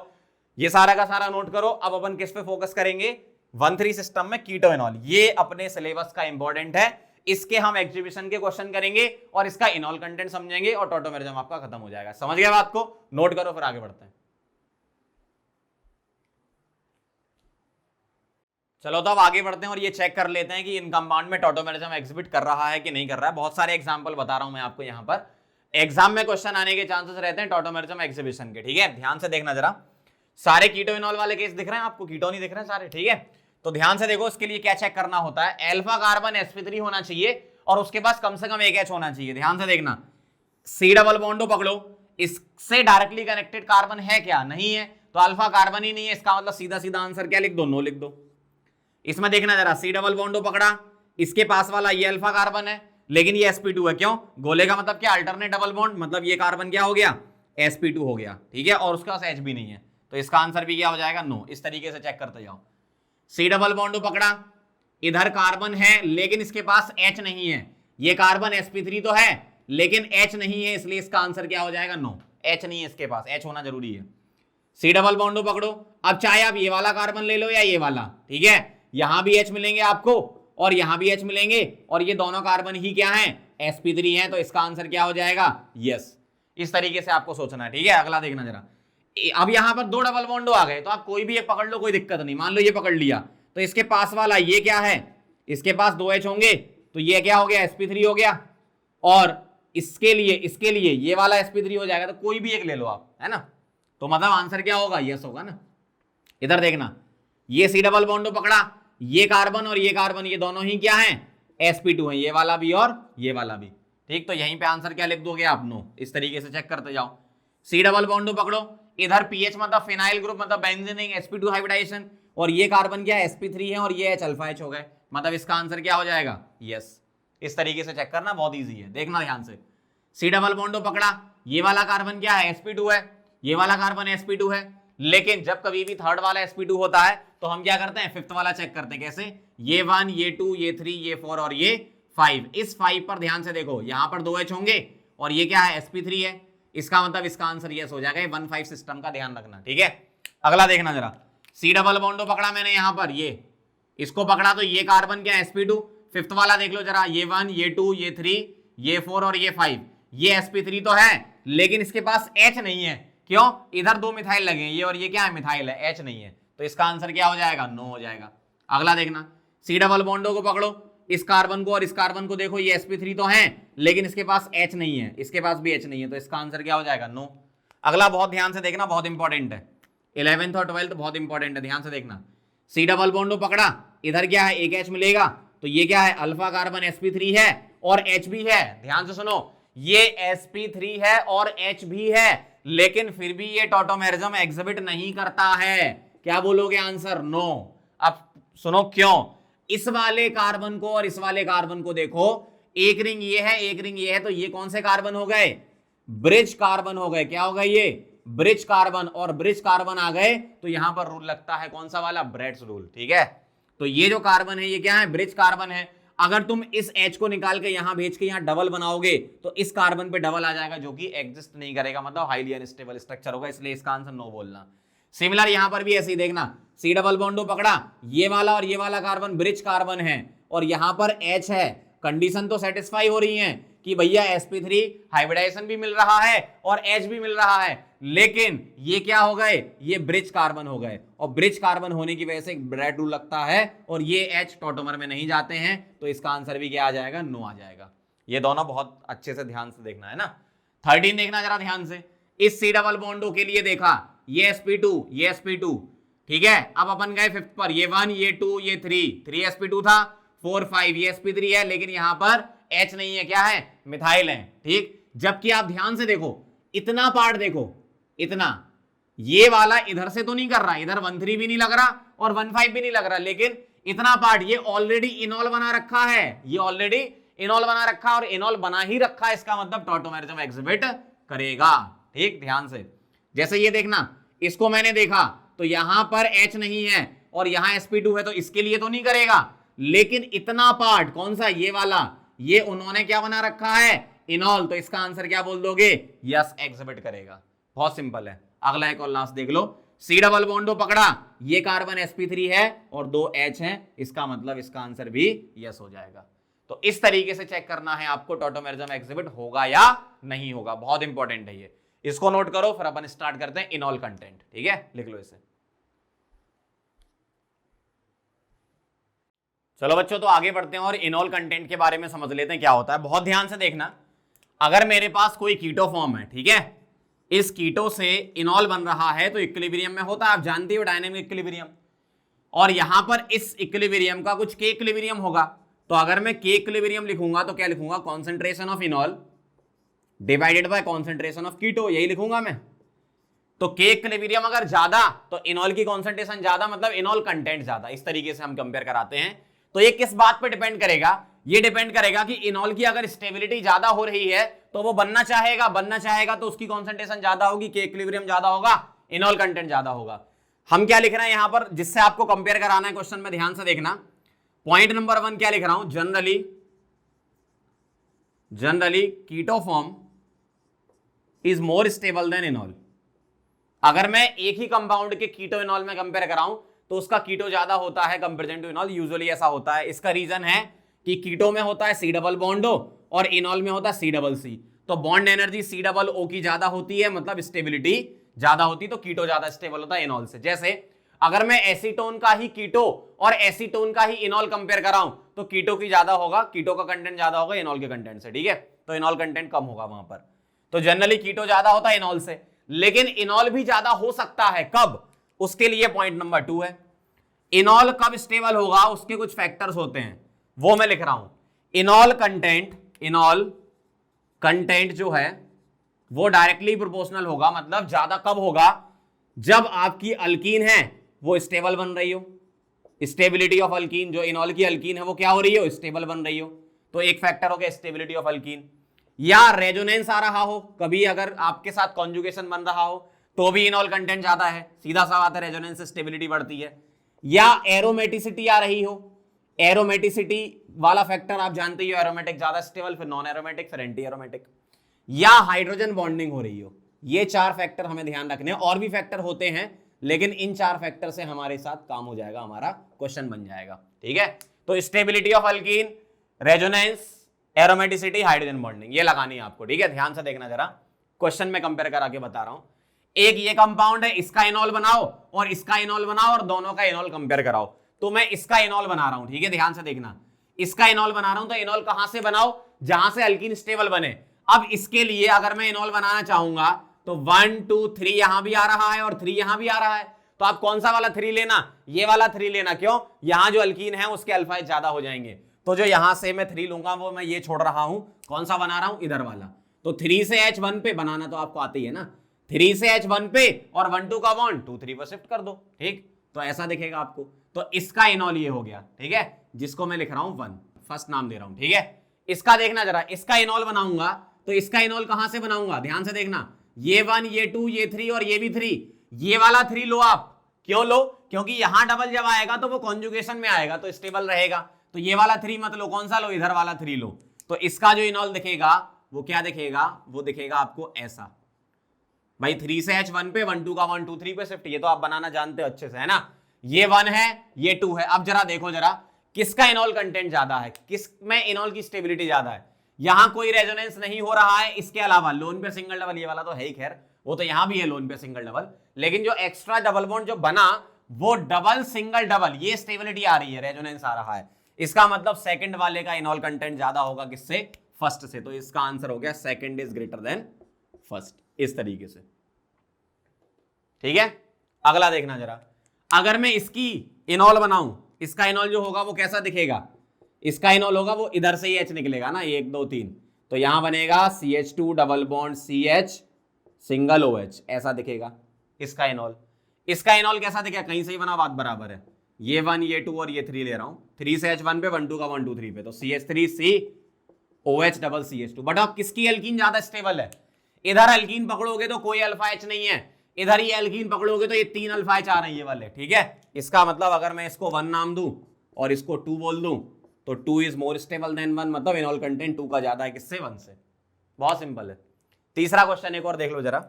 ये सारा का सारा नोट करो। अब अपन किस पे फोकस करेंगे, 1 3 सिस्टम में कीटो इनॉल, ये अपने सिलेबस का इंपॉर्टेंट है, इसके हम एग्जीबिशन के क्वेश्चन करेंगे और इसका इनॉल कंटेंट समझेंगे और टॉटोमेरिज्म आपका खत्म हो जाएगा। समझ गया बात को, नोट करो फिर आगे बढ़ते हैं। चलो तो अब आगे बढ़ते हैं और ये चेक कर लेते हैं कि इन कंपाउंड में टॉटोमेरिज्म एग्जिबिट कर रहा है कि नहीं कर रहा है। बहुत सारे एग्जांपल बता रहा हूं मैं आपको, यहां पर एग्जाम में क्वेश्चन आने के चांसेस रहते हैं टॉटोमेरिज्म एग्जिबिशन के। ठीक है, ध्यान से देखना जरा, सारे कीटो इनॉल वाले केस दिख रहे हैं आपको, कीटोन ही दिख रहे हैं सारे। ठीक है, तो ध्यान से देखो, इसके लिए क्या चेक करना होता है, अल्फा कार्बन sp3 होना चाहिए और उसके पास कम से कम एक H होना चाहिए। ध्यान से देखना, C डबल बॉन्ड पकड़ो, इससे डायरेक्टली कनेक्टेड कार्बन है क्या, नहीं है, तो अल्फा कार्बन ही नहीं है, इसका मतलब सीधा सीधा आंसर क्या लिख दो, नो लिख दो। इसमें देखना जरा, C डबल बॉन्ड पकड़ा, इसके पास वाला ये अल्फा कार्बन है लेकिन ये sp2 है, क्यों, गोले का मतलब क्या, अल्टरनेट डबल बॉन्ड, मतलब ये कार्बन क्या हो गया, sp2 हो गया। ठीक है, और उसके पास H भी नहीं है, तो इसका आंसर भी क्या हो जाएगा, नो। इस तरीके से चेक करते जाओ। C डबल बॉन्ड पकड़ा, इधर कार्बन है लेकिन इसके पास H नहीं है, ये कार्बन sp3 तो है लेकिन H नहीं है, इसलिए इसका आंसर क्या हो जाएगा, नो, H नहीं है इसके पास, H होना जरूरी है। C डबल बॉन्ड पकड़ो, अब चाहे आप ये वाला कार्बन ले लो या ये वाला, ठीक है, यहां भी H मिलेंगे आपको और यहां भी H मिलेंगे और ये दोनों कार्बन ही क्या है, sp3 है, तो इसका आंसर क्या हो जाएगा, यस। इस तरीके से आपको सोचना है। ठीक है, अगला देखना जरा, अब यहां पर 2 डबल बॉन्ड आ गए, तो आप कोई भी एक पकड़ लो, कोई दिक्कत नहीं। मान लो ये पकड़ लिया, तो इसके पास वाला ये क्या है, इसके पास 2 H होंगे, तो ये क्या हो गया, sp3 हो गया, और इसके लिए ये वाला sp3 हो जाएगा, तो कोई भी एक ले लो आप, है ना, तो मतलब आंसर क्या होगा, यस होगा ना। इधर देखना, ये C डबल बॉन्ड पकड़ा, ये कार्बन और ये कार्बन, ये दोनों ही क्या है, sp2 है, ये वाला भी और ये वाला भी। ठीक, तो यहीं पे आंसर क्या लिख दोगे आप, नो। इस तरीके से चेक करते जाओ। C डबल बॉन्ड पकड़ो, इधर pH मतलब फिनाइल ग्रुप मतलब बेंजीनिंग sp2 हाइब्रिडाइजेशन, और ये कार्बन क्या sp3 है और ये H अल्फा H हो गए, मतलब इसका आंसर क्या हो जाएगा, यस। इस तरीके से चेक करना, बहुत इजी है, देखना ध्यान से। C डबल बॉन्ड पकड़ा, ये वाला कार्बन क्या है, sp2 है, ये वाला कार्बन sp2 है, लेकिन जब कभी भी थर्ड वाला sp2 होता है तो हम क्या करते हैं, फिफ्थ वाला चेक करते हैं। कैसे, ये 1 ये 2 ये 3 ये 4 और ये 5, इस 5 पर ध्यान से देखो, यहां पर 2 H होंगे और ये क्या है, sp3 है, इसका मतलब इसका आंसर यस हो जाएगा। 1 5 सिस्टम का ध्यान रखना। ठीक है, अगला देखना जरा, C डबल बॉन्ड पकड़ा मैंने यहां पर, ये इसको पकड़ा, तो ये कार्बन क्या है, sp2, फिफ्थ वाला देख लो जरा, ये 1 ये 2 ये 3 ये 4 और ये 5, ये sp3 तो है लेकिन इसके पास H नहीं है, क्यों, इधर 2 मिथाइल लगे हैं, ये और ये क्या है, मिथाइल है, H नहीं है, तो इसका आंसर क्या हो जाएगा, नो हो जाएगा। अगला देखना, C डबल बॉन्डो को पकड़ो, इस कार्बन को और इस कार्बन को देखो, ये sp3 तो है लेकिन इसके पास H नहीं है, इसके पास भी H नहीं है, तो इसका आंसर क्या हो जाएगा, नो। अगला बहुत ध्यान से देखना, बहुत इंपॉर्टेंट है, 11th और 12th बहुत इंपॉर्टेंट है, ध्यान से देखना। C डबल बॉन्डो पकड़ा, इधर क्या है, एक H मिलेगा, तो ये क्या है, अल्फा कार्बन sp3 है और H भी है। ध्यान से सुनो, ये sp3 है और H भी है, लेकिन फिर भी ये टॉटोमेरिज्म एग्जिबिट नहीं करता है। क्या बोलोगे आंसर, नो। अब सुनो क्यों, इस वाले कार्बन को और इस वाले कार्बन को देखो, एक रिंग ये है एक रिंग ये है, तो ये कौन से कार्बन हो गए, ब्रिज कार्बन हो गए। क्या हो गए, ये ब्रिज कार्बन, और ब्रिज कार्बन आ गए तो यहां पर रूल लगता है कौन सा वाला, ब्रेड्स रूल। ठीक है, तो ये जो कार्बन है ये क्या है, ब्रिज कार्बन है। अगर तुम इस H को निकाल के यहां भेज के यहां डबल बनाओगे तो इस कार्बन पे डबल आ जाएगा, जो कि एग्जिस्ट नहीं करेगा, मतलब हाईली अनस्टेबल स्ट्रक्चर होगा, इसलिए इसका आंसर नो बोलना। सिमिलर यहां पर भी ऐसे ही देखना, C डबल बॉन्डो पकड़ा, ये वाला और ये वाला कार्बन ब्रिज कार्बन है और यहां पर H है, कंडीशन तो सेटिस्फाई हो रही है, कि भैया sp3 हाइब्रिडाइजेशन भी मिल रहा है और H भी मिल रहा है, लेकिन ये क्या हो गए, ये ब्रिज कार्बन हो गए, और ब्रिज कार्बन होने की वजह से एक ब्रैड रूल लगता है और ये H टॉटोमर में नहीं जाते हैं, तो इसका आंसर भी क्या आ जाएगा, नो आ जाएगा। ये दोनों बहुत अच्छे से ध्यान से देखना है ना। 13 देखना जरा ध्यान से, इस सी डबल बॉन्डो के लिए देखा, ये sp2 ये sp2, ठीक है। अब अपन गए फिफ्थ पर, ये 1 ये 2 ये 3 sp2 था, 4 5 ये sp3 है, लेकिन यहां पर H नहीं है, क्या है, मिथाइल है, ठीक। जबकि आप ध्यान से देखो, इतना पार्ट देखो, इतना, ये वाला इधर से तो नहीं कर रहा, इधर 1 3 भी नहीं लग रहा और 1 5 भी नहीं लग रहा, लेकिन इतना पार्ट ये ऑलरेडी इनॉल बना रखा है, ये ऑलरेडी इनॉल बना रखा, और इनॉल बना ही रखा है, इसका मतलब टॉटोमेरिज्म एग्जिबिट करेगा, ठीक। ध्यान से, जैसे ये देखना, इसको मैंने देखा तो यहां पर H नहीं है और यहां sp2 है, तो इसके लिए तो नहीं करेगा, लेकिन इतना पार्ट कौन सा, ये वाला, ये उन्होंने क्या बना रखा है, इनॉल, तो इसका आंसर क्या बोल दोगे, यस एग्जिबिट करेगा। बहुत सिंपल है। अगला एक और लास्ट देख लो, सी डबल बॉन्डो पकड़ा, ये कार्बन sp3 है और 2 H है, इसका मतलब इसका आंसर भी यस हो जाएगा। तो इस तरीके से चेक करना है आपको टॉटोमेरिज्म एग्जिबिट होगा या नहीं होगा, बहुत इंपॉर्टेंट है ये, इसको नोट करो। फिर अपन स्टार्ट करते हैं इनॉल कंटेंट, ठीक है, लिख लो इसे। चलो बच्चों, तो आगे बढ़ते हैं और इनॉल कंटेंट के बारे में समझ लेते हैं क्या होता है। बहुत ध्यान से देखना, अगर मेरे पास कोई कीटो फॉर्म है, ठीक है, इस कीटो से इनॉल बन रहा है तो इक्विलिब्रियम में होता है, आप जानते हो डायनेमिक इक्विलिब्रियम, और यहां पर इस इक्विलिब्रियम का कुछ के इक्विलिब्रियम होगा, तो अगर मैं के इक्विलिब्रियम लिखूंगा तो क्या लिखूंगा, concentration of enol divided by concentration of keto, यही लिखूंगा मैं। तो के इक्विलिब्रियम अगर ज्यादा तो इनॉल की कॉन्सेंट्रेशन ज्यादा, मतलब इनॉल कंटेंट ज्यादा, इस तरीके से हम कंपेयर कराते हैं। तो ये किस बात पे डिपेंड करेगा, ये डिपेंड करेगा कि इनॉल की अगर स्टेबिलिटी ज्यादा हो रही है तो वो बनना चाहेगा तो उसकी कॉन्सेंट्रेशन ज्यादा होगी, के इक्विलिब्रियम ज्यादा होगा, इनॉल कंटेंट ज्यादा होगा। हम क्या लिख रहे हैं यहां पर, जिससे आपको कंपेयर कराना है क्वेश्चन में, ध्यान से देखना। पॉइंट नंबर 1 क्या लिख रहा हूं, generally keto form is more stable than enol. अगर मैं एक ही कंपाउंड के कीटो इनॉल में कंपेयर कराऊं तो उसका कीटो ज्यादा होता है कंपेरिजन टू इनॉल, यूजुअली ऐसा होता है। इसका रीजन है कि कीटो में होता है सी डबल बॉन्डो और इनॉल में होता है सी डबल सी, तो bond energy C double O की ज्यादा होती है, मतलब स्टेबिलिटी ज्यादा होती है, तो कीटो ज्यादा स्टेबल होता है इनॉल से। जैसे अगर मैं एसीटोन का ही कीटो और एसीटोन का ही इनॉल कंपेयर कराऊं तो कीटो की ज्यादा होगा, कीटो का कंटेंट ज्यादा होगा इनॉल के कंटेंट से, ठीक है, तो इनॉल कंटेंट कम होगा वहां पर। तो जनरली कीटो ज्यादा होता है इनॉल से, लेकिन इनॉल भी ज्यादा हो सकता है, कब, उसके लिए पॉइंट नंबर 2 है। इनॉल कब स्टेबल होगा, उसके कुछ फैक्टर्स होते हैं, वो मैं लिख रहा हूं। इनॉल कंटेंट जो है वो डायरेक्टली प्रोपोर्शनल होगा, मतलब ज्यादा कब होगा, जब आपकी अल्कीन है वो स्टेबल बन रही हो, स्टेबिलिटी ऑफ अल्कीन, जो इनॉल की अल्कीन है वो क्या हो रही हो, स्टेबल बन रही हो, तो एक फैक्टर हो गया स्टेबिलिटी ऑफ अल्कीन। या रेजोनेंस आ रहा हो, कभी अगर आपके साथ कॉन्जुगेशन बन रहा हो तो भी इनॉल कंटेंट ज्यादा है, सीधा सा बात है, रेजोनेंस से स्टेबिलिटी बढ़ती है। या एरोमेटिसिटी आ रही हो, एरोमेटिसिटी वाला फैक्टर आप जानते ही हो, एरोमेटिक ज्यादा स्टेबल, फिर नॉन एरोमेटिक, फिर एंटी एरोमेटिक। या हाइड्रोजन बॉन्डिंग हो रही हो, ये 4 फैक्टर हमें ध्यान रखने हैं, और भी फैक्टर होते हैं, लेकिन इन 4 फैक्टर से हमारे साथ काम हो जाएगा, हमारा क्वेश्चन बन जाएगा, ठीक है। तो stability of alkyne, resonance, aromaticity, hydrogen bonding, ये लगानी है आपको, ठीक है। ध्यान से देखना जरा, क्वेश्चन में कंपेयर करा के बता रहा हूं। एक ये कंपाउंड है, इसका इनॉल बनाओ और इसका इनॉल बनाओ और दोनों का इनॉल कंपेयर कराओ, तो मैं इसका इनॉल बना रहा हूं, ठीक है, ध्यान से देखना, इसका इनॉल बना रहा हूं, तो इनॉल कहां से बनाओ, जहां से अल्कीन स्टेबल बने। अब इसके लिए अगर मैं इनॉल बनाना चाहूंगा तो 1 2 3 यहां भी आ रहा है और 3 यहां भी आ रहा है, तो आप कौन सा वाला 3 लेना, ये वाला 3 लेना, क्यों, यहां जो अल्कीन है उसके अल्फाइड ज्यादा हो जाएंगे, तो जो यहां से मैं 3 लूंगा वो मैं ये छोड़ रहा हूं, कौन सा बना रहा हूं, इधर वाला। तो 3 से H1 पे बनाना तो आपको आती है ना, 3 से H1 पे और 1 2 का बॉन्ड 2 3 पर शिफ्ट कर दो, ठीक, तो ऐसा दिखेगा आपको। तो इसका इनॉल ये हो गया, ठीक है, जिसको मैं लिख रहा हूं 1, फर्स्ट नाम दे रहा हूं, ठीक है। इसका देखना जरा, इसका इनॉल बनाऊंगा तो इसका इनॉल कहां से बनाऊंगा, ध्यान से देखना, ये 1 ये 2 ये 3 और ये भी 3, ये वाला 3 लो आप, क्यों लो, क्योंकि यहां डबल जब आएगा तो वो कॉन्जुगेशन में आएगा तो स्टेबल रहेगा, तो ये वाला 3 मत लो, कौन सा लो, इधर वाला 3 लो। तो इसका जो इनॉल दिखेगा वो क्या दिखेगा, वो दिखेगा आपको ऐसा, भाई 3 से H1 पे 1 2 का 1 2 3 पे शिफ्ट, ये तो आप बनाना जानते हो अच्छे से, है ना। ये 1 है ये 2 है। अब जरा देखो जरा किसका इनॉल कंटेंट ज्यादा है, किस में इनॉल की स्टेबिलिटी ज्यादा है, यहां कोई रेजोनेंस नहीं हो रहा है। इसके अलावा लोन पे सिंगल डबल, ये वाला तो है ही, खैर वो तो यहां भी है लोन पे सिंगल डबल, लेकिन जो एक्स्ट्रा डबल बॉन्ड जो बना वो डबल सिंगल डबल, ये स्टेबिलिटी आ रही है, रेजोनेंस आ रहा है। इसका मतलब सेकंड वाले का इनॉल कंटेंट ज्यादा होगा किससे, फर्स्ट से। तो इसका आंसर हो गया second is greater than first, इस तरीके से। ठीक है, अगला देखना जरा, अगर मैं इसकी इनॉल बनाऊं, इसका इनॉल जो होगा वो कैसा दिखेगा, इसका इनॉल होगा वो इधर से ही H निकलेगा ना, 1 2 3, तो यहां बनेगा CH2 double bond CH single OH, ऐसा दिखेगा इसका इनॉल। इसका इनॉल कैसा दिखेगा, कहीं से ही बना, बात बराबर है, ये 1 ये 2 और ये 3 ले रहा हूं, 3 से H1 पे, 1 2 का 1 2 3 पे, तो CH3C OH double CH2। But अब किसकी एल्कीन ज्यादा स्टेबल है, इधर एल्कीन पकड़ोगे तो कोई अल्फा H नहीं है, इधर ही एल्कीन पकड़ोगे तो ये 3 अल्फा H आ रहे हैं ये वाले। ठीक है, इसका मतलब अगर मैं इसको 1 नाम दूं और इसको 2 बोल दूं तो 2 इज मोर स्टेबल देन 1, मतलब इनॉल कंटेंट 2 का ज्यादा है किससे, 1 से। बहुत सिंपल है। तीसरा क्वेश्चन एक और देख लो जरा,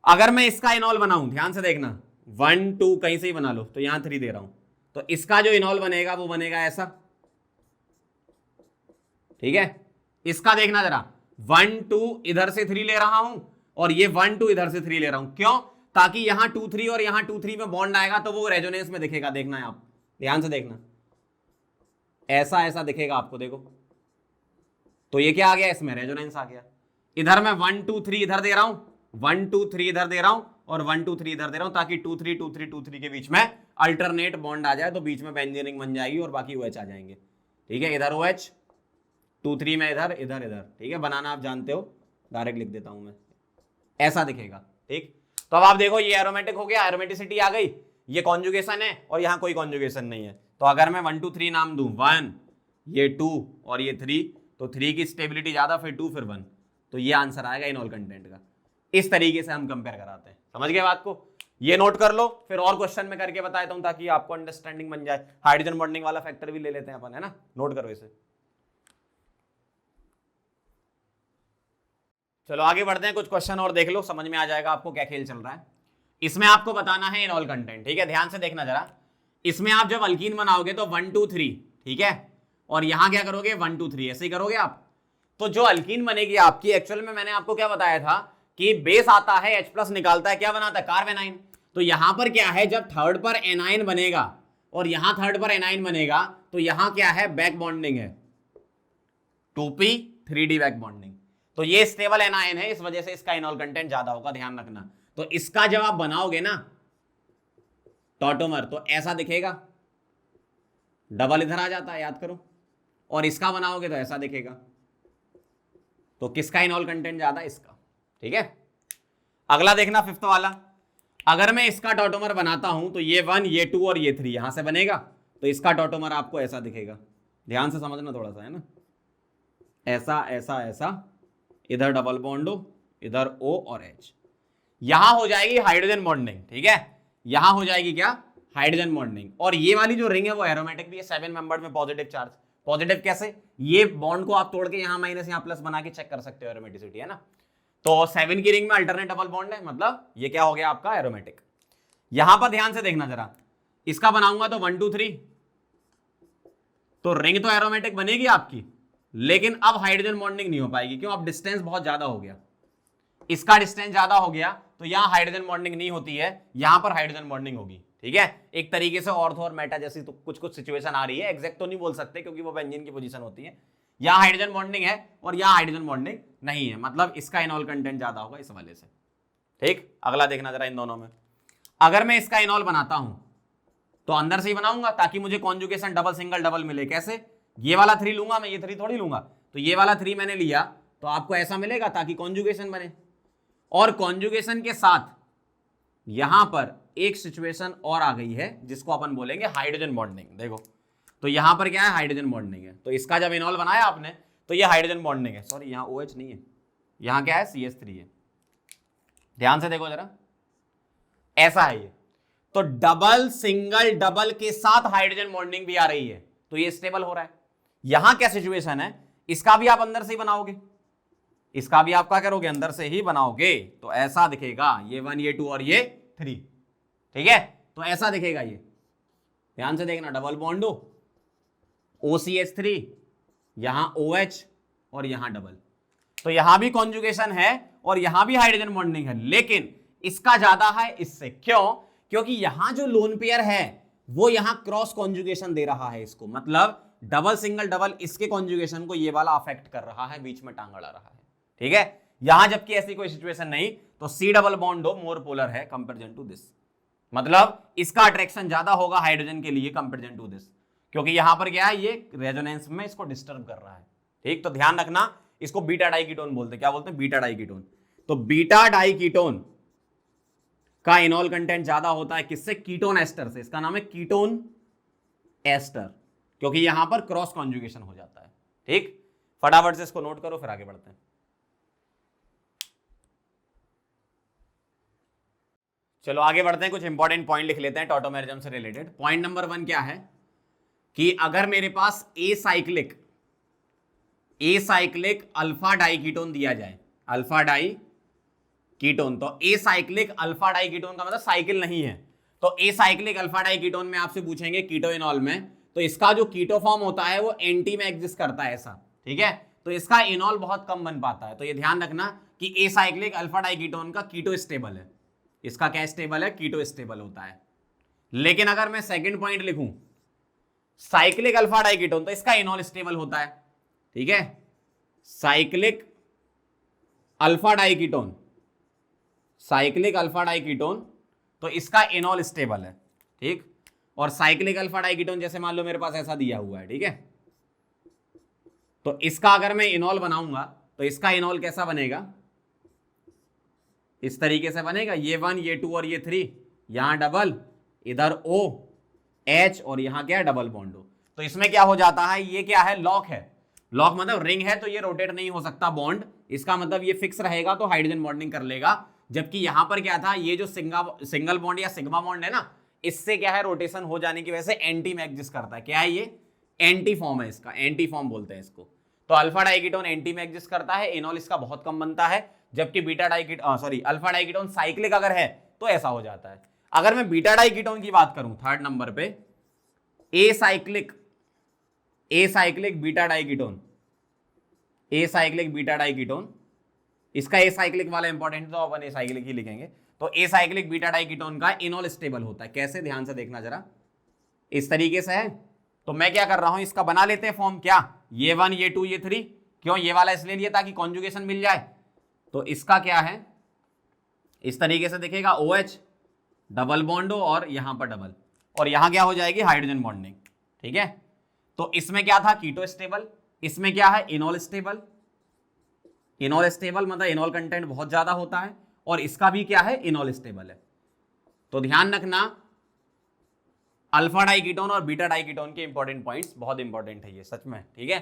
अगर मैं इसका इनॉल बनाऊं, ध्यान से देखना, 1 2 कहीं से ही बना लो, तो यहां 3 दे रहा हूं, तो इसका जो इनॉल बनेगा वो बनेगा ऐसा। ठीक है, इसका देखना जरा, 1 2 इधर से 3 ले रहा हूं और ये 1 2 इधर से 3 ले रहा हूं, क्यों, ताकि यहां 2 3 और यहां 2 3 में बॉन्ड आएगा तो वो रेजोनेंस में दिखेगा। देखना है आप, ध्यान से देखना, ऐसा ऐसा दिखेगा आपको, देखो तो ये क्या आ गया, इसमें रेजोनेंस आ गया। इधर मैं 1 2 3 इधर दे रहा हूं, 1 2 3 इधर दे रहा हूं और 1 2 3 इधर दे रहा हूं, ताकि 2 3 2 3 2 3 के बीच में अल्टरनेट बॉन्ड आ जाए, तो बीच में बेंजीनिंग बन जाएगी और बाकी OH आ जाएंगे। ठीक है, इधर OH, 2 3 में इधर इधर इधर। ठीक है, बनाना आप जानते हो, डायरेक्ट लिख देता हूं मैं, ऐसा दिखेगा। ठीक, तो अब आप देखो ये एरोमेटिक हो गया, एरोमेटिसिटी आ गई, ये कॉन्जुगेशन है और यहां कोई कॉन्जुगेशन नहीं है। तो अगर मैं 1 2 3 नाम दूं, 1 ये 2 और ये 3, तो 3 की स्टेबिलिटी ज्यादा, फिर 2 फिर 1, तो ये आंसर आएगा इनॉल कंटेंट का। इस तरीके से हम कंपेयर कराते हैं, समझ गए बात को, ये नोट कर लो, फिर और क्वेश्चन में करके बताता हूं ताकि आपको अंडरस्टैंडिंग बन जाए। हाइड्रोजन बॉन्डिंग वाला फैक्टर भी ले लेते हैं अपन, है ना, नोट करो इसे। चलो आगे बढ़ते हैं, कुछ क्वेश्चन और देख लो, समझ में आ जाएगा आपको क्या खेल चल रहा है। इसमें आपको बताना है इनॉल कंटेंट। ठीक है, ध्यान से देखना जरा, इसमें आप जब अल्कीन बनाओगे तो 1 2 3, ठीक है, और यहां क्या करोगे, 1 2 3, ऐसे ही करोगे आप। तो जो अल्कीन बनेगी आपकी, एक्चुअल में मैंने आपको क्या बताया था कि बेस आता है H+ निकालता है, क्या बनाता है, कार्बेनाइन। तो यहां पर क्या है, जब थर्ड पर एनाइन बनेगा और यहां थर्ड पर एनाइन बनेगा, तो यहां क्या है, बैक बॉन्डिंग है, 2p 3d बैक बॉन्डिंग। तो ये स्टेबल एनाइन है, इस वजह से इसका इनॉल कंटेंट ज्यादा होगा, ध्यान रखना। तो इसका जब आप बनाओगे ना टॉटोमर, तो ऐसा दिखेगा, डबल इधर आ जाता है, याद करो, और इसका बनाओगे तो ऐसा दिखेगा। तो किसका इनॉल कंटेंट ज्यादा, इसका। ठीक है, अगला देखना, 5th वाला, अगर मैं इसका टॉटोमर बनाता हूं तो ये 1 ये 2 और ये 3 यहां से बनेगा, तो इसका टॉटोमर आपको ऐसा दिखेगा। ध्यान से समझना थोड़ा सा, है ना, ऐसा ऐसा ऐसा, इधर डबल बॉन्ड हो, इधर O और H, यहां हो जाएगी हाइड्रोजन बॉन्डिंग। ठीक है, यहां हो जाएगी क्या, हाइड्रोजन बॉन्डिंग। और ये वाली जो रिंग है वो एरोमेटिक भी है, 7 मेंबर्ड में पॉजिटिव चार्ज। पॉजिटिव कैसे, ये बॉन्ड को आप तोड़ के यहां माइनस यहां प्लस बना के चेक कर सकते हो एरोमेटिसिटी, है ना। तो 7 की रिंग में अल्टरनेट डबल बॉन्ड है, मतलब ये क्या हो गया आपका, एरोमेटिक। यहां पर ध्यान से देखना जरा, इसका बनाऊंगा तो 1 2 3, तो रिंग तो एरोमेटिक बनेगी आपकी, लेकिन अब हाइड्रोजन बॉन्डिंग नहीं हो पाएगी, क्यों, अब डिस्टेंस बहुत ज्यादा हो गया, इसका डिस्टेंस ज्यादा हो गया, तो यहां हाइड्रोजन बॉन्डिंग नहीं होती है, यहां पर हाइड्रोजन बॉन्डिंग होगी। ठीक है, एक तरीके से ऑर्थो और मेटा जैसी तो कुछ कुछ सिचुएशन आ रही है, एग्जैक्ट तो नहीं बोल सकते क्योंकि वो बेंजीन की पोजीशन होती है। यहां हाइड्रोजन बॉन्डिंग है और यहां हाइड्रोजन बॉन्डिंग नहीं है, मतलब इसका इनॉल कंटेंट ज्यादा होगा इस वाले से। ठीक, अगला देखना जरा इन दोनों में, अगर मैं इसका इनॉल बनाता हूं तो अंदर से ही बनाऊंगा ताकि मुझे कॉन्जुगेशन डबल सिंगल डबल मिले। कैसे, ये वाला 3 लूंगा मैं, ये 3 थोड़ी लूंगा, तो ये वाला 3 मैंने लिया तो आपको ऐसा मिलेगा ताकि कॉन्जुगेशन बने। और कॉन्जुगेशन के साथ यहां पर एक सिचुएशन और आ गई है जिसको अपन बोलेंगे हाइड्रोजन बॉन्डिंग। देखो, तो यहां पर क्या है, हाइड्रोजन बॉन्डिंग है, तो इसका जब इनॉल बनाया आपने तो ये हाइड्रोजन बॉन्डिंग है, सॉरी यहां OH नहीं है, यहां क्या है, CH3 है। ध्यान से देखो जरा, ऐसा है ये, तो डबल सिंगल डबल के साथ हाइड्रोजन बॉन्डिंग भी आ रही है, तो ये स्टेबल हो रहा है। यहां क्या सिचुएशन है, इसका भी आप अंदर से ही बनाओगे, इसका भी आप क्या करोगे, अंदर से ही बनाओगे, तो ऐसा दिखेगा, ये 1 ये 2 और ये 3। ठीक है, तो ऐसा दिखेगा ये, ध्यान से देखना, डबल बॉन्ड हो, OCH3, यहां OH, और यहां डबल। तो यहां भी कॉन्जुगेशन है और यहां भी हाइड्रोजन बॉन्डिंग है, लेकिन इसका ज्यादा है इससे। क्यों? क्योंकि यहां जो लोन पेयर है वो यहां क्रॉस कॉन्जुगेशन दे रहा है इसको, मतलब डबल सिंगल डबल इसके कॉन्जुगेशन को ये वाला अफेक्ट कर रहा है, बीच में टांग अड़ा रहा है। ठीक है, यहां जबकि ऐसी कोई सिचुएशन नहीं, तो सी डबल बॉन्ड हो मोर पोलर है कंपेरिजन टू दिस, मतलब इसका अट्रैक्शन ज्यादा होगा हाइड्रोजन के लिए कंपेरिजन टू दिस, क्योंकि यहां पर क्या है, ये रेजोनेंस में इसको डिस्टर्ब कर रहा है। ठीक, तो ध्यान रखना, इसको बीटा डाइकीटोन बोलते हैं। क्या बोलते हैं? Beta diketone. तो बीटा डाइकीटोन का इनॉल कंटेंट ज्यादा होता है किससे? कीटोन एस्टर से। इसका नाम है कीटोन एस्टर, क्योंकि यहां पर क्रॉस कॉन्जुगेशन हो जाता है। ठीक, फटाफट से इसको नोट करो, फिर आगे बढ़ते हैं। चलो आगे बढ़ते हैं, कुछ इंपॉर्टेंट पॉइंट लिख लेते हैं टॉटोमेरिज्म से रिलेटेड। पॉइंट नंबर 1 क्या है कि अगर मेरे पास ए साइक्लिक अल्फा डाइकीटोन दिया जाए, अल्फा डाई कीटोन, तो acyclic alpha diketone का मतलब साइकिल नहीं है, तो acyclic alpha diketone में आपसे पूछेंगे कीटोइनॉल में, तो इसका जो कीटो फॉर्म होता है वो एंटी में एग्जिस्ट करता है ऐसा। ठीक है, तो इसका इनॉल बहुत कम बन पाता है। तो ये ध्यान रखना कि acyclic alpha diketone का कीटो स्टेबल है, इसका क्या स्टेबल है? कीटो स्टेबल होता है। लेकिन अगर मैं सेकंड पॉइंट लिखूं साइक्लिक अल्फा डाई कीटोन, तो इसका इनॉल स्टेबल होता है। ठीक है, cyclic alpha diketone, cyclic alpha diketone, तो इसका इनॉल स्टेबल है। ठीक, और साइक्लिक अल्फा डाई कीटोन जैसे मान लो मेरे पास ऐसा दिया हुआ है, ठीक है, तो इसका अगर मैं इनॉल बनाऊंगा तो इसका इनॉल कैसा बनेगा? इस तरीके से बनेगा, ये 1 ये 2 और ये 3, यहां डबल, इधर O H और यहां क्या है? डबल बॉन्ड हो। तो इसमें क्या हो जाता है, ये क्या है? लॉक है। लॉक मतलब रिंग है, तो ये रोटेट नहीं हो सकता बॉन्ड, इसका मतलब ये फिक्स रहेगा, तो हाइड्रोजन बॉन्डिंग कर लेगा। जबकि यहां पर क्या था, ये जो सिंगल बॉन्ड या सिग्मा बॉन्ड है ना, इससे क्या है, रोटेशन हो जाने की वजह से एंटी में एग्जिस्ट करता है। क्या है ये? एंटी फॉर्म है इसका, एंटी फॉर्म बोलते हैं इसको। तो अल्फा डाइकीटोन एंटी में एग्जिस्ट करता है, इनॉल इसका बहुत कम बनता है, जबकि beta diketone alpha diketone cyclic अगर है तो ऐसा हो जाता है। अगर मैं बीटा डाइकीटोन की बात करूं थर्ड नंबर पे, a cyclic beta diketone, a cyclic beta diketone, इसका ए साइक्लिक वाला इंपॉर्टेंट, तो अपन ए साइक्लिक ही लिखेंगे। तो ए साइक्लिक बीटा डाइकीटोन का इनॉल स्टेबल होता है। कैसे? ध्यान से देखना जरा, इस तरीके से है। तो मैं क्या कर रहा हूं, इसका बना लेते हैं फॉर्म। क्या? ये 1 ये 2 ये 3, क्यों? ये वाला इसलिए लिया ताकि कॉन्जुगेशन मिल जाए। तो इसका क्या है, इस तरीके से दिखेगा, OH डबल बॉन्ड हो और यहां पर डबल, और यहां क्या हो जाएगी? Hydrogen bonding. ठीक है, तो इसमें क्या था? कीटो स्टेबल। इसमें क्या है? इनॉल स्टेबल। इनॉल स्टेबल मतलब इनॉल कंटेंट बहुत ज्यादा होता है, और इसका भी क्या है? इनॉल स्टेबल है। तो ध्यान रखना, अल्फा डाइकीटोन और बीटा डाइकीटोन के इंपॉर्टेंट पॉइंट्स, बहुत इंपॉर्टेंट है ये सच में। ठीक है,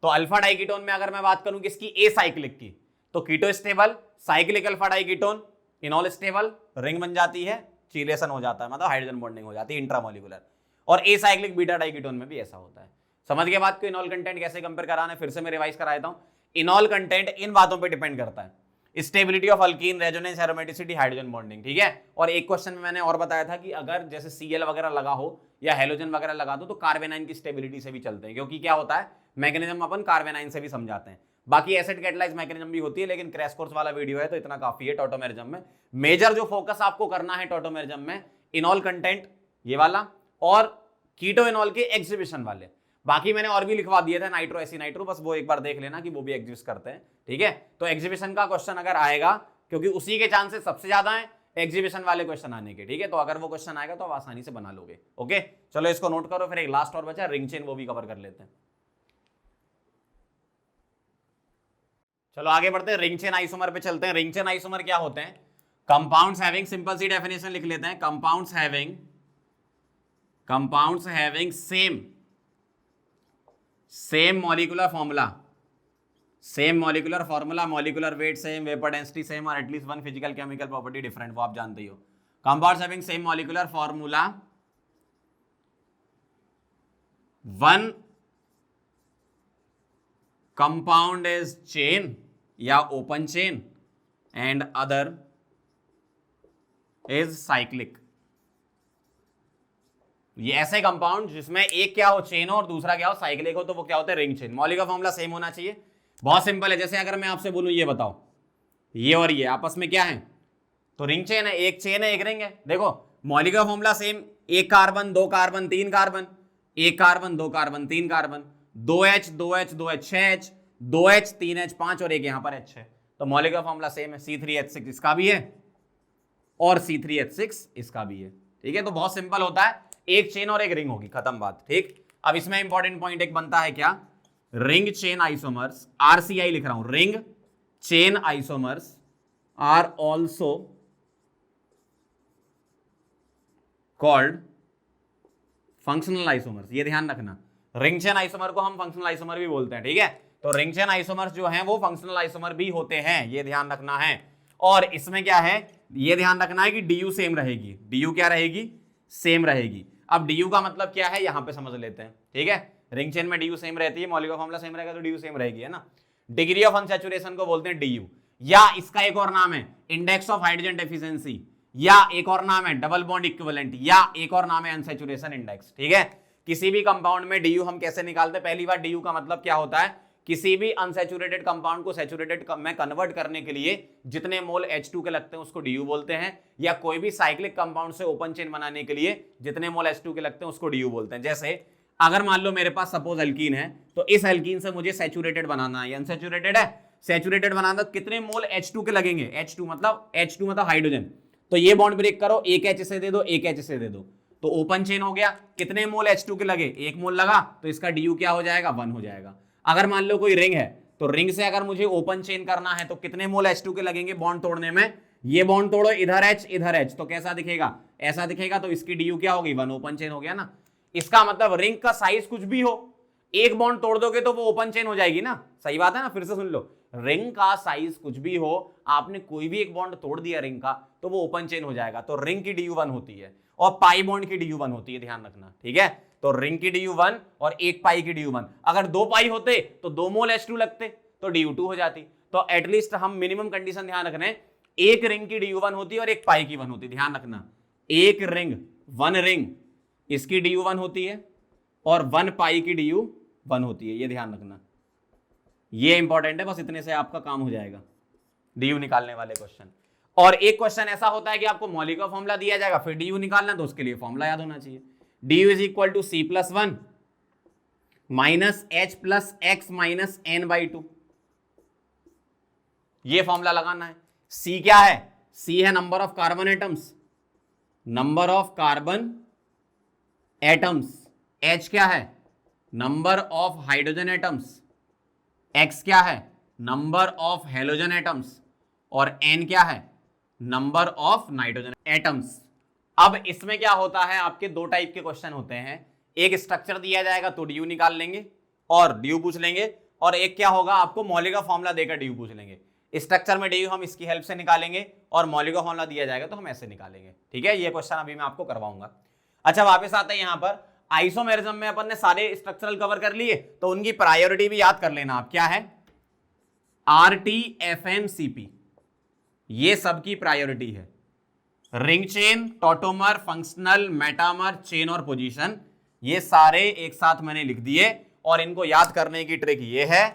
तो अल्फा डाइकीटोन में अगर मैं बात करूं किसकी? ए साइक्लिक की, तो keto stable, cyclic alpha diketone, enol stable, ring बन जाती है, चीलेशन हो जाता है, मतलब हाइड्रोजन बॉन्डिंग हो जाती है इंट्रामोलिकुलर। और ए साइक्लिक बीटा डाइकीटोन में भी ऐसा होता है। समझ के बाद को इनॉल कंटेंट कैसे कंपेयर कराना है, फिर से मैं रिवाइज करा देता हूं। इनॉल कंटेंट इन बातों पर डिपेंड करता है, stability of alkyne, resonance, aromaticity, hydrogen bonding. ठीक है, और एक क्वेश्चन में मैंने और बताया था कि अगर जैसे Cl वगैरह लगा हो या हेलोजन वगैरह लगा दो, तो कार्बेनाइन की स्टेबिलिटी से भी चलते हैं, क्योंकि क्या होता है, मैकेनिज्म अपन कार्बेनाइन से भी समझाते हैं। बाकी एसिड कैटालाइज मैकेनिज्म भी होती है, लेकिन क्रैश कोर्स वाला वीडियो है तो इतना काफी है। टॉटोमेरिज्म में मेजर जो फोकस आपको करना है टॉटोमेरिज्म में, इनॉल कंटेंट ये वाला और कीटो इनॉल के एग्जीबिशन वाले। बाकी मैंने और भी लिखवा दिए थे, नाइट्रो एसी नाइट्रो, बस वो एक बार देख लेना कि वो भी एग्जिस्ट करते हैं। ठीक है, तो एग्जीबिशन का क्वेश्चन अगर आएगा, क्योंकि उसी के चांसेस सबसे ज्यादा है एग्जीबिशन वाले क्वेश्चन आने के। ठीक है, तो अगर वो क्वेश्चन आएगा तो आप आसानी से बना लोगे। ओके, चलो इसको नोट करो। फिर एक लास्ट और बचा रिंग चेन, वो भी कवर कर लेते हैं। चलो आगे बढ़ते हैं, रिंग चेन आइसोमर पे चलते हैं। रिंग चेन आइसोमर क्या होते हैं? कंपाउंड्स हैविंग, सिंपल सी डेफिनेशन लिख लेते हैं, compounds having same molecular formula, molecular weight same, vapour density same, और at least one physical chemical property different, वो आप जानते ही हो। Compounds having same molecular formula, one compound is chain या open chain and other is cyclic. ये ऐसे compound जिसमें एक क्या हो, चेन हो, और दूसरा क्या हो, साइक्लिक हो, तो वो क्या होता है? Ring chain. Molecular formula same होना चाहिए, बहुत सिंपल है। जैसे अगर मैं आपसे बोलूं ये बताओ, ये और ये आपस में क्या है, तो रिंग चेन है, एक चेन है एक रिंग है। देखो मॉलिक्यूलर का फॉर्मूला सेम, एक कार्बन दो कार्बन तीन कार्बन, एक कार्बन दो कार्बन तीन carbon, 2H 2H 2H 6H, 2H 3H 5 और एक यहां पर H है। तो मॉलिक्यूलर का फॉर्मूला सेम है, C3H6 इसका भी है और C3H6 इसका भी है। ठीक है, तो बहुत सिंपल होता है, एक चेन और एक रिंग होगी, खत्म बात। ठीक, अब इसमें इंपॉर्टेंट पॉइंट एक बनता है क्या, रिंग चेन आइसोमर्स, RCI लिख रहा हूं, ring chain isomers are also called functional isomers. ये ध्यान रखना, रिंग चेन आइसोमर को हम फंक्शनल आइसोमर भी बोलते हैं। ठीक है, तो रिंग चेन आइसोमर्स जो हैं वो फंक्शनल आइसोमर भी होते हैं, ये ध्यान रखना है। और इसमें क्या है, ये ध्यान रखना है कि DU सेम रहेगी, DU क्या रहेगी, सेम रहेगी। अब DU का मतलब क्या है यहां पे समझ लेते हैं। ठीक है, रिंग चेन में DU सेम रहती है, मॉलिक्यूलर फॉर्मूला सेम रहेगा तो DU सेम रहेगी, है ना। डिग्री ऑफ अनसैचुरेशन को बोलते हैं DU, या इसका एक और नाम है इंडेक्स ऑफ हाइड्रोजन डेफिशिएंसी, या एक और नाम है डबल बॉन्ड इक्विवेलेंट, या एक और नाम है अनसैचुरेशन इंडेक्स। ठीक है, किसी भी कंपाउंड में DU हम कैसे निकालते हैं, पहली बार DU का मतलब क्या होता है, किसी भी अनसैचुरेटेड कंपाउंड को सैचुरेटेड में कन्वर्ट करने के लिए जितने मोल H2 के लगते हैं उसको DU बोलते हैं, या कोई भी साइक्लिक कंपाउंड से ओपन चेन बनाने के लिए जितने मोल H2 के लगते हैं उसको DU बोलते हैं। जैसे अगर मान लो मेरे पास सपोज एल्कीन है, तो इस एल्कीन से मुझे सैचुरेटेड बनाना है, अनसैचुरेटेड है, सैचुरेटेड बनाना, कितने मोल H2 के लगेंगे, H2 मतलब हाइड्रोजन, तो ये बॉन्ड ब्रेक करो, एक H से दे दो, एक H से दे दो, तो ओपन चेन हो गया। कितने मोल H2 के लगे, एक मोल लगा, तो इसका DU क्या हो जाएगा, 1 हो जाएगा। अगर मान लो कोई रिंग है, तो रिंग से अगर मुझे ओपन चेन करना है तो कितने मोल H2 के लगेंगे बॉन्ड तोड़ने में, ये बॉन्ड तोड़ो, इधर H तो कैसा दिखेगा, ऐसा दिखेगा, तो इसकी DU क्या होगी, 1 ओपन चेन हो गया ना। इसका मतलब रिंग का साइज कुछ भी हो, एक बॉन्ड तोड़ दोगे तो वो ओपन चेन हो जाएगी ना, सही बात है ना। फिर से सुन लो, रिंग का साइज कुछ भी हो, आपने कोई भी एक बॉन्ड तोड़ दिया रिंग का तो वो ओपन चेन हो जाएगा, तो रिंग की DU 1 होती है और पाई बॉन्ड की DU 1 होती है, ध्यान रखना। ठीक है, तो रिंग की DU 1 और एक पाई की DU 1, अगर 2 पाई होते तो 2 मोल H2 लगते तो DU 2 हो जाती। तो एटलीस्ट हम मिनिमम कंडीशन ध्यान रखने, एक रिंग की DU 1 होती है और एक पाई की 1 होती है, ध्यान रखना, एक रिंग 1 रिंग इसकी DU 1 होती है और 1 पाई की DU 1 होती है, ये ध्यान रखना, ये इंपॉर्टेंट है, बस इतने से आपका काम हो जाएगा DU निकालने वाले क्वेश्चन। और एक क्वेश्चन ऐसा होता है कि आपको मॉलिक्यूलर का फॉर्मूला दिया जाएगा, फिर DU निकालना, तो उसके लिए फॉर्मूला याद होना चाहिए, DU is equal to C+1 minus H plus x minus N/2, ये फॉर्मूला लगाना है। C क्या है, C है number of carbon atoms, number of carbon atoms, H क्या है, number of hydrogen atoms, X क्या है, नंबर ऑफ हेलोजन एटम्स, और N क्या है, नंबर ऑफ नाइट्रोजन एटम्स। अब इसमें क्या होता है, आपके दो टाइप के क्वेश्चन होते हैं, एक स्ट्रक्चर दिया जाएगा तो DU निकाल लेंगे और DU पूछ लेंगे, और एक क्या होगा, आपको मॉलिक्यूलर फॉर्मूला देकर DU पूछ लेंगे। स्ट्रक्चर में DU हम इसकी हेल्प से निकालेंगे और मॉलिक्यूलर फॉर्मूला दिया जाएगा तो हम ऐसे निकालेंगे। ठीक है, ये क्वेश्चन अभी मैं आपको करवाऊंगा। अच्छा, वापस आते हैं यहां पर, आइसोमेरिज्म में अपन ने सारे स्ट्रक्चरल कवर कर लिए, तो उनकी प्रायोरिटी भी याद कर लेना आप, क्या है, RT-FN-CP, ये सबकी प्रायोरिटी है। Ring chain, tautomer, functional, metamer, chain और पोजीशन, ये सारे एक साथ मैंने लिख दिए। और इनको याद करने की ट्रिक ये है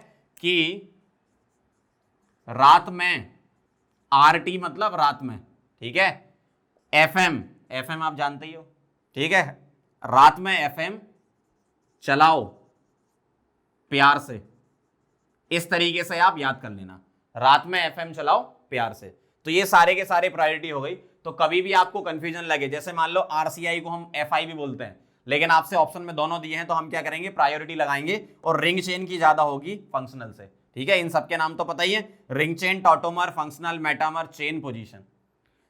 कि रात में, RT मतलब रात में, ठीक है, FM आप जानते ही हो, ठीक है, रात में FM चलाओ प्यार से, इस तरीके से आप याद कर लेना, रात में FM चलाओ प्यार से। तो ये सारे के सारे प्रायोरिटी हो गई। तो कभी भी आपको कंफ्यूजन लगे, जैसे मान लो RCI को हम FI भी बोलते हैं, लेकिन आपसे ऑप्शन में दोनों दिए हैं, तो हम क्या करेंगे, प्रायोरिटी लगाएंगे, और रिंग चेन की ज्यादा होगी फंक्शनल से। ठीक है, इन सबके नाम तो पता ही है, ring chain, tautomer, functional, metamer, chain, position.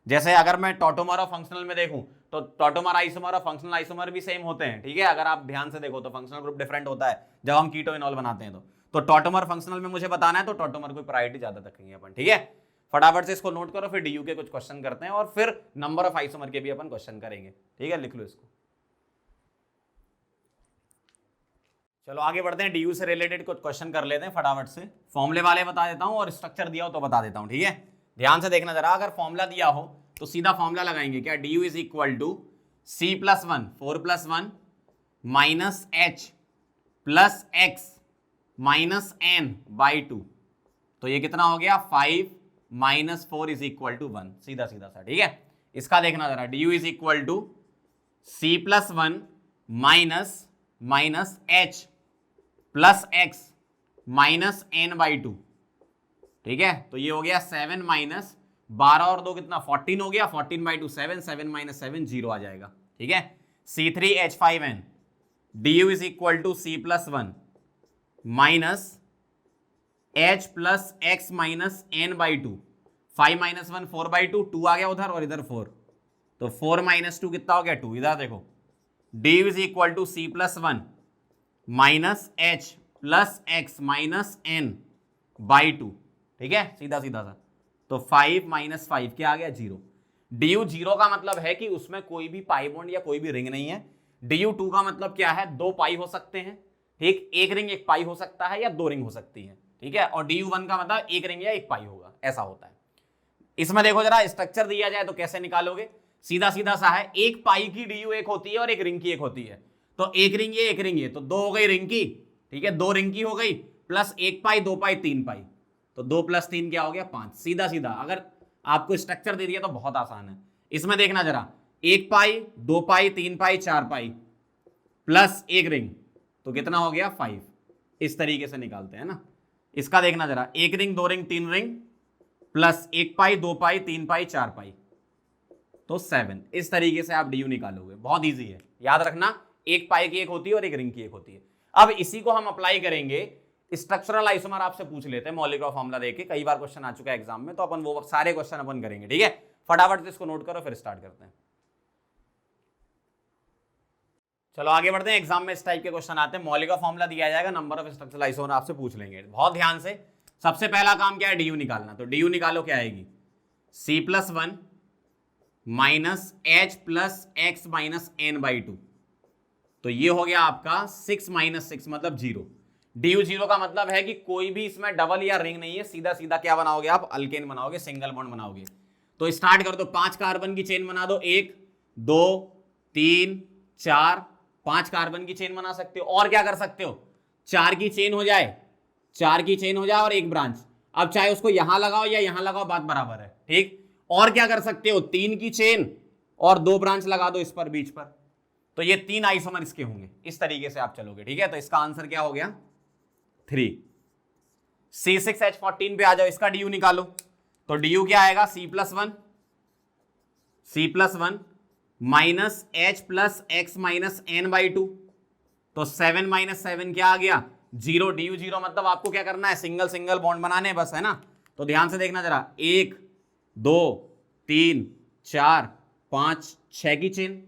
जैसे अगर मैं टॉटोमर और फंक्शनल में देखूं तो टॉटोमर आइसोमर और फंक्शनल आइसोमर भी सेम होते हैं। ठीक है, अगर आप ध्यान से देखो तो फंक्शनल ग्रुप डिफरेंट होता है जब हम कीटो इनॉल बनाते हैं, तो टॉटोमर फंक्शनल में मुझे बताना है, तो टॉटोमर को प्रायोरिटी ज्यादा रखेंगे अपन। ठीक है, फटाफट से इसको नोट करो, फिर DU के कुछ क्वेश्चन करते हैं और फिर नंबर ऑफ आइसोमर के भी अपन क्वेश्चन करेंगे। ठीक है, लिख लो इसको। चलो आगे बढ़ते हैं, DU से रिलेटेड कुछ क्वेश्चन कर लेते हैं फटाफट से। फॉर्मूले वाले बता देता हूं और स्ट्रक्चर दिया हो तो बता देता हूं। ठीक है, ध्यान से देखना जरा, अगर फॉर्मूला दिया हो तो सीधा फॉर्मूला लगाएंगे, क्या, DU is equal to C+1 4+1 minus H plus x minus N by two, तो ये कितना हो गया 5 माइनस 4 इज इक्वल टू 1, सीधा सीधा सा। ठीक है, इसका देखना जरा, D U is equal to C plus 1 minus minus H plus x minus N by two. ठीक है, तो ये हो गया 7 माइनस 12 और 2 कितना 14 हो गया, 14 बाई टू 7, 7 माइनस 7 0 आ जाएगा। ठीक है, C3H5N D U is equal to C plus 1 minus H plus x minus N by two, 5 minus 1 4 by two, 2 आ गया उधर और इधर 4, तो 4 माइनस 2 कितना हो गया 2। इधर देखो, D U is equal to C plus 1 minus H plus x minus N by two. ठीक है, सीधा सीधा सा, तो 5 माइनस 5 क्या आ गया 0। डी यू 0 का मतलब है कि उसमें कोई भी पाई बॉन्ड या कोई भी रिंग नहीं है। डी यू 2 का मतलब क्या है, 2 पाई हो सकते हैं। ठीक, एक रिंग एक पाई हो सकता है या 2 रिंग हो सकती है। ठीक है, और डी यू 1 का मतलब एक रिंग या एक पाई होगा, ऐसा होता है। इसमें देखो जरा, स्ट्रक्चर दिया जाए तो कैसे निकालोगे, सीधा सीधा सा है, एक पाई की डी यू एक होती है और एक रिंग की एक होती है, तो एक रिंग ये एक रिंग ये, तो 2 हो गई रिंग की। ठीक है, 2 रिंग की हो गई, प्लस 1 पाई 2 पाई 3 पाई, तो 2 प्लस 3 क्या हो गया 5, सीधा सीधा। अगर आपको स्ट्रक्चर दे दिया तो बहुत आसान है। इसमें देखना जरा, 1 पाई 2 पाई 3 पाई 4 पाई प्लस एक रिंग, तो कितना हो गया 5। इस तरीके से निकालते हैं ना। इसका देखना जरा, 1 रिंग 2 रिंग 3 रिंग प्लस 1 पाई 2 पाई 3 पाई 4 पाई, तो 7। इस तरीके से आप डी यू निकालोगे, बहुत ईजी है, याद रखना, एक पाई की एक होती है और एक रिंग की एक होती है। अब इसी को हम अप्लाई करेंगे स्ट्रक्चरल आइसोमर, आपसे पूछ लेते हैं मौलिक फॉर्मूला देके, कई बार क्वेश्चन आ चुका है एग्जाम में, तो अपन वो सारे क्वेश्चन अपन करेंगे। ठीक है, फटाफट से इसको नोट करो फिर स्टार्ट करते हैं। चलो आगे बढ़ते हैं, एग्जाम में इस टाइप के क्वेश्चन आते हैं, मौलिक फॉर्मूला दिया जाएगा, नंबर ऑफ स्ट्रक्चरल आइसोमर आपसे पूछ लेंगे, बहुत ध्यान से। सबसे पहला काम क्या है, डी यू निकालना, तो डी यू निकालो, क्या आएगी C plus 1 minus H plus x minus N by two, तो ये हो गया आपका 6 माइनस 6 मतलब 0। डी यू 0 का मतलब है कि कोई भी इसमें डबल या रिंग नहीं है, सीधा सीधा क्या बनाओगे आप, अल्केन बनाओगे, सिंगल बॉन्ड बनाओगे। तो स्टार्ट कर दो, 5 कार्बन की चेन बना दो, 1 2 3 4 5 कार्बन की चेन बना सकते हो। और क्या कर सकते हो, 4 की चेन हो जाए, 4 की चेन हो जाए और एक ब्रांच, अब चाहे उसको यहां लगाओ या यहां लगाओ, बात बराबर है। ठीक, और क्या कर सकते हो, 3 की चेन और 2 ब्रांच लगा दो इस पर बीच पर, तो ये 3 आइसोमर इसके होंगे। इस तरीके से आप चलोगे। ठीक है, तो इसका आंसर क्या हो गया 3। C6H14 पे आ जाओ, इसका डी यू निकालो, तो डी यू क्या आएगा C plus 1 minus H plus x minus N by two, तो 7 माइनस 7 क्या आ गया 0। डी यू 0 मतलब आपको क्या करना है, सिंगल सिंगल बॉन्ड बनाने बस, है ना। तो ध्यान से देखना जरा, 1 2 3 4 5 6 की चेन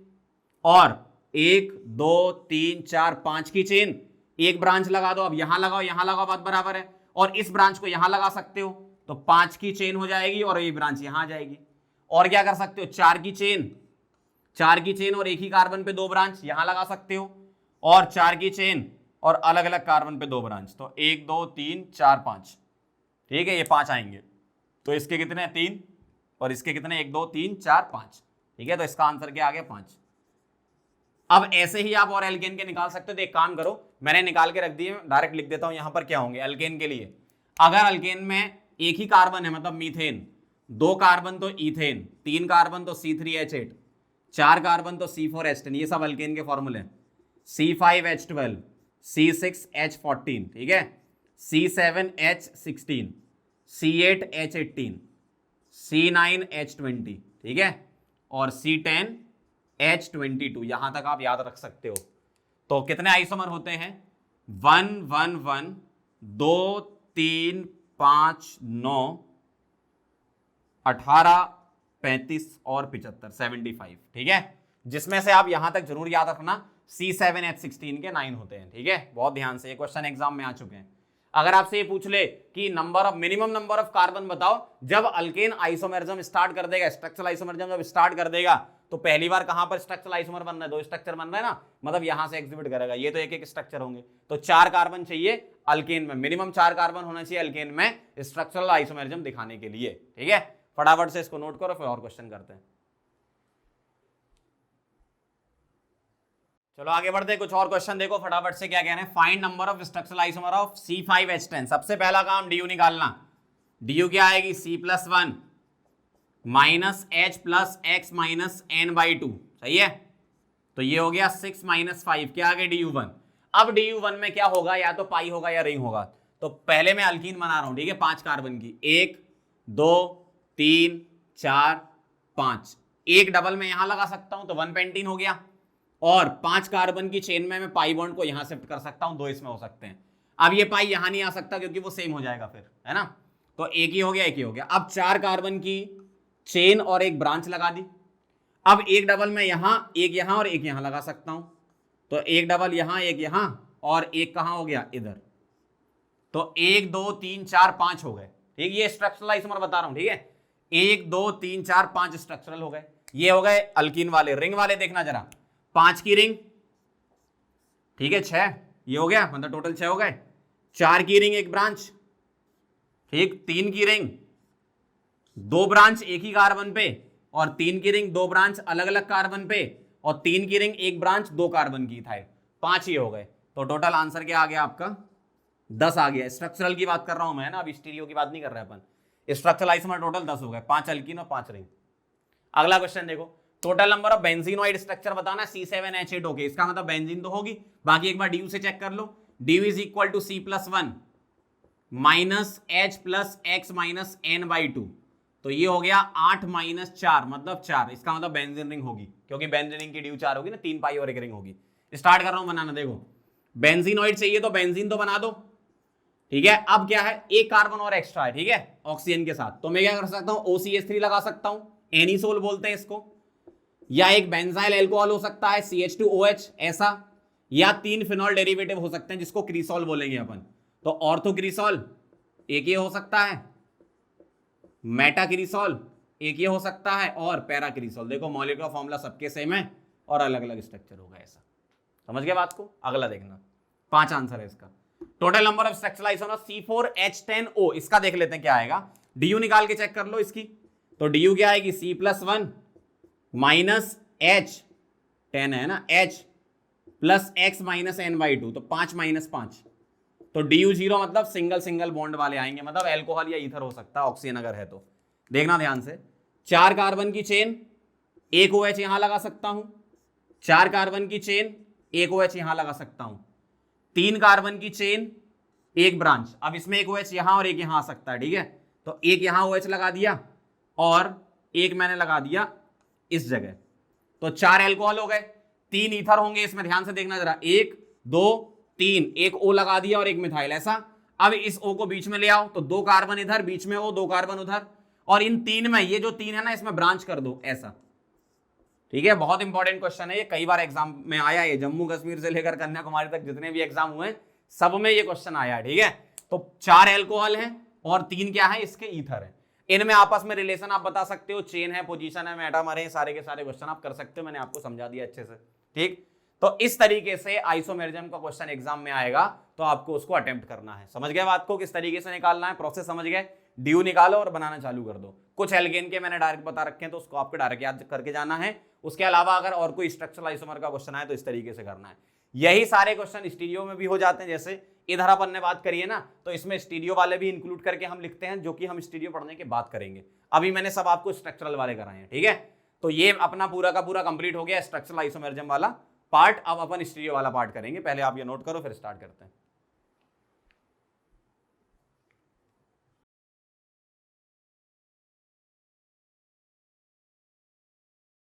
और 1 2 3 4 5 की चेन, एक ब्रांच लगा दो, अब यहां लगाओ, बात बराबर है। और इस ब्रांच को यहां लगा सकते हो, तो 5 की चेन हो जाएगी और ये ब्रांच यहां आ जाएगी। और क्या कर सकते हो, 4 की चेन और एक ही कार्बन पे 2 ब्रांच यहां लगा सकते हो, और 4 की चेन और अलग अलग कार्बन पे 2 ब्रांच, तो 1 2 3 4 5। ठीक है, ये 5 आएंगे, तो इसके कितने 3 और इसके कितने 1 2 3 4 5। ठीक है, तो इसका आंसर क्या आ गया 5। अब ऐसे ही आप और एल्केन के निकाल सकते हो, तो एक काम करो, मैंने निकाल के रख दिए, डायरेक्ट लिख देता हूं यहां पर क्या होंगे एल्केन के लिए। अगर अल्केन में एक ही कार्बन है, मतलब मीथेन, 2 कार्बन तो इथेन, 3 कार्बन तो C3H8, 4 कार्बन तो C4H10, ये सब अल्केन के फॉर्मूले हैं। C5H12, C6H14, ठीक है, C7H16, C8H18, C9H20, ठीक है, और C10H22, यहां तक आप याद रख सकते हो। तो कितने आइसोमर होते हैं, 1 1 1 2 3 5 9 18 35 और 75 75। ठीक है, जिसमें से आप यहां तक जरूर याद रखना C7H16 के 9 होते हैं। ठीक है, बहुत ध्यान से, ये क्वेश्चन एग्जाम में आ चुके हैं। अगर आपसे ये पूछ ले कि मिनिमम नंबर ऑफ कार्बन बताओ जब अल्केन आइसोमरिज्म स्टार्ट कर देगा, स्ट्रक्चरल आइसोमरिज्म जब स्टार्ट कर देगा, तो पहली बार कहां पर स्ट्रक्चरल आइसोमर बन रहा है, 2 स्ट्रक्चर बन रहा है ना, मतलब यहां से एग्जिबिट करेगा, ये तो एक एक स्ट्रक्चर होंगे, तो 4 कार्बन चाहिए अल्केन में, मिनिमम 4 कार्बन होना चाहिए अल्केन में स्ट्रक्चरल आइसोमरिज्म दिखाने के लिए। ठीक है, फटाफट से इसको नोट करो, फिर और क्वेश्चन करते हैं। चलो आगे बढ़ते हैं, कुछ और क्वेश्चन देखो फटाफट से क्या कह रहे हैं। Find number of structural isomer of C5H10। सबसे पहला काम du निकालना। du क्या आएगी C+1 minus H plus x minus n/2, सही है। तो ये हो गया 6 माइनस 5, क्या आ गया du1। अब du1 में क्या होगा, या तो पाई होगा या रिंग होगा। तो पहले मैं अल्कीन बना रहा हूं, ठीक है, 5 कार्बन की, 1 2 3 4 5। एक डबल में यहां लगा सकता हूं तो 1 पेंटीन हो गया, और 5 कार्बन की चेन में मैं पाई बॉन्ड को यहां शिफ्ट कर सकता हूं, 2 इसमें हो सकते हैं। अब ये पाई यहां नहीं आ सकता क्योंकि वो सेम हो जाएगा फिर, है ना। तो एक ही हो गया, एक ही हो गया। अब 4 कार्बन की चेन और एक ब्रांच लगा दी। अब एक डबल में यहां, एक यहां और एक यहां लगा सकता हूं। तो एक डबल यहां, एक यहां, और एक कहां हो गया, इधर। तो 1 2 3 4 5 हो गए, ठीक। ये स्ट्रक्चरल आइसोमर बता रहा हूं, ठीक है। 1 2 3 4 5 स्ट्रक्चरल हो गए। ये हो गए अल्कीन वाले। रिंग वाले देखना जरा, 5 की रिंग, ठीक है, 6 ये हो गया, मतलब टोटल 6 हो गए। 4 की रिंग एक ब्रांच, ठीक। 3 की रिंग 2 ब्रांच एक ही कार्बन पे, और 3 की रिंग 2 ब्रांच अलग अलग कार्बन पे, और 3 की रिंग 1 ब्रांच 2 कार्बन की इथाइल। 5 ही हो गए। तो टोटल आंसर क्या आ गया आपका, 10 आ गया। स्ट्रक्चरल की बात कर रहा हूं मैं ना, अभी स्टीरियो की बात नहीं कर रहे अपन। स्ट्रक्चरल आइसोमर टोटल 10 हो गए, 5 अल्कीन और 5 रिंग। अगला क्वेश्चन देखो, total number of benzenoid structure बताना है C7H8। ओके, इसका मतलब बेंजीन तो होगी, बाकी एक बार du से चेक कर लो। du is equal to C+1 minus H plus x minus n/2। तो ये हो गया 8 माइनस 4 मतलब 4। इसका मतलब बेंजीन रिंग होगी, क्योंकि बेंजीन रिंग की ड्यू 4 होगी ना, 3 पाई और एक रिंग होगी। स्टार्ट कर रहा हूं बनाना, देखो बेंजीनोइड चाहिए तो बेंजीन तो बना दो, ठीक है। अब क्या है, एक कार्बन और एक्स्ट्रा है, ठीक है, ऑक्सीजन के साथ। तो मैं क्या कर सकता हूं, OCH3 लगा सकता हूं, एनिसोल बोलते हैं इसको, या एक बेंजाइल अल्कोहल हो सकता है CH2OH ऐसा, या 3 फिनॉल डेरिवेटिव हो सकते हैं जिसको क्रीसॉल बोलेंगे अपन। तो ऑर्थोक्रीसॉल एक ये हो सकता है, मेटाक्रीसॉल एक ये हो सकता है, और पैराक्रीसॉल। देखो मॉलिक्यूलर फॉर्मूला सबके सेम है और अलग अलग स्ट्रक्चर होगा, ऐसा समझ गए बात को। अगला देखना, 5 आंसर है इसका। Total number of structural isomer C4H10O, इसका देख लेते हैं क्या आएगा। du निकाल के चेक कर लो इसकी। तो du क्या आएगी, C+1 माइनस H 10 है ना, H plus x minus n/2। तो 5 माइनस 5, तो du 0 मतलब सिंगल सिंगल बॉन्ड वाले आएंगे, मतलब एल्कोहल या ईथर हो सकता है, ऑक्सीजन अगर है तो। देखना ध्यान से, 4 कार्बन की चेन, एक OH यहां लगा सकता हूं। 4 कार्बन की चेन, एक OH यहां लगा सकता हूं। 3 कार्बन की चेन, एक ब्रांच। अब इसमें एक OH यहां और एक यहां आ सकता है, ठीक है। तो एक यहां OH लगा दिया, और एक मैंने लगा दिया इस जगह। तो 4 एल्कोहल हो गए, 3 ईथर होंगे इसमें, ध्यान से देखना जरा, 1 2 3, एक O लगा दिया और एक मिथाइल, ऐसा। अब इस O को बीच में ले आओ, तो 2 कार्बन इधर, बीच में O, 2 कार्बन उधर, और इन 3 में, ये जो 3 है ना, इसमें ब्रांच कर दो ऐसा, ठीक है। बहुत इंपॉर्टेंट क्वेश्चन है ये, कई बार एग्जाम में आया है, जम्मू कश्मीर से लेकर कन्याकुमारी तक जितने भी एग्जाम हुए सब में ये क्वेश्चन आया है, ठीक है। तो 4 एल्कोहल है और 3 क्या है, इसके ईथर है। इनमें आपस में रिलेशन आप बता सकते हो, चेन है, पोजीशन है, मेटामर है, सारे के सारे क्वेश्चन आप कर सकते हो, मैंने आपको समझा दिया अच्छे से, ठीक। तो इस तरीके से आइसोमेरिज्म का क्वेश्चन एग्जाम में आएगा, तो आपको उसको अटेम्प्ट करना है। समझ गए बात को, किस तरीके से निकालना है, प्रोसेस समझ गए। ड्यू निकालो और बनाना चालू कर दो। कुछ एल्केन के मैंने डायरेक्ट बता रखे हैं, तो उसको आपको डायरेक्ट याद करके जाना है। उसके अलावा अगर और कोई स्ट्रक्चरल आइसोमर का क्वेश्चन आए तो इस तरीके से करना है। यही सारे क्वेश्चन स्टीरियो में भी हो जाते हैं, जैसे इधर अपन ने बात करी है ना, तो इसमें स्टीरियो वाले भी इंक्लूड करके हम लिखते हैं, जो कि हम स्टीरियो पढ़ने के बाद करेंगे। अभी मैंने सब आपको स्ट्रक्चरल वाले कराए हैं, ठीक है। तो ये अपना पूरा का पूरा कंप्लीट हो गया स्ट्रक्चरल आइसोमेरिज्म वाला पार्ट। अब अपन स्टीरियो वाला पार्ट करेंगे, पहले आप ये नोट करो, फिर स्टार्ट करते हैं।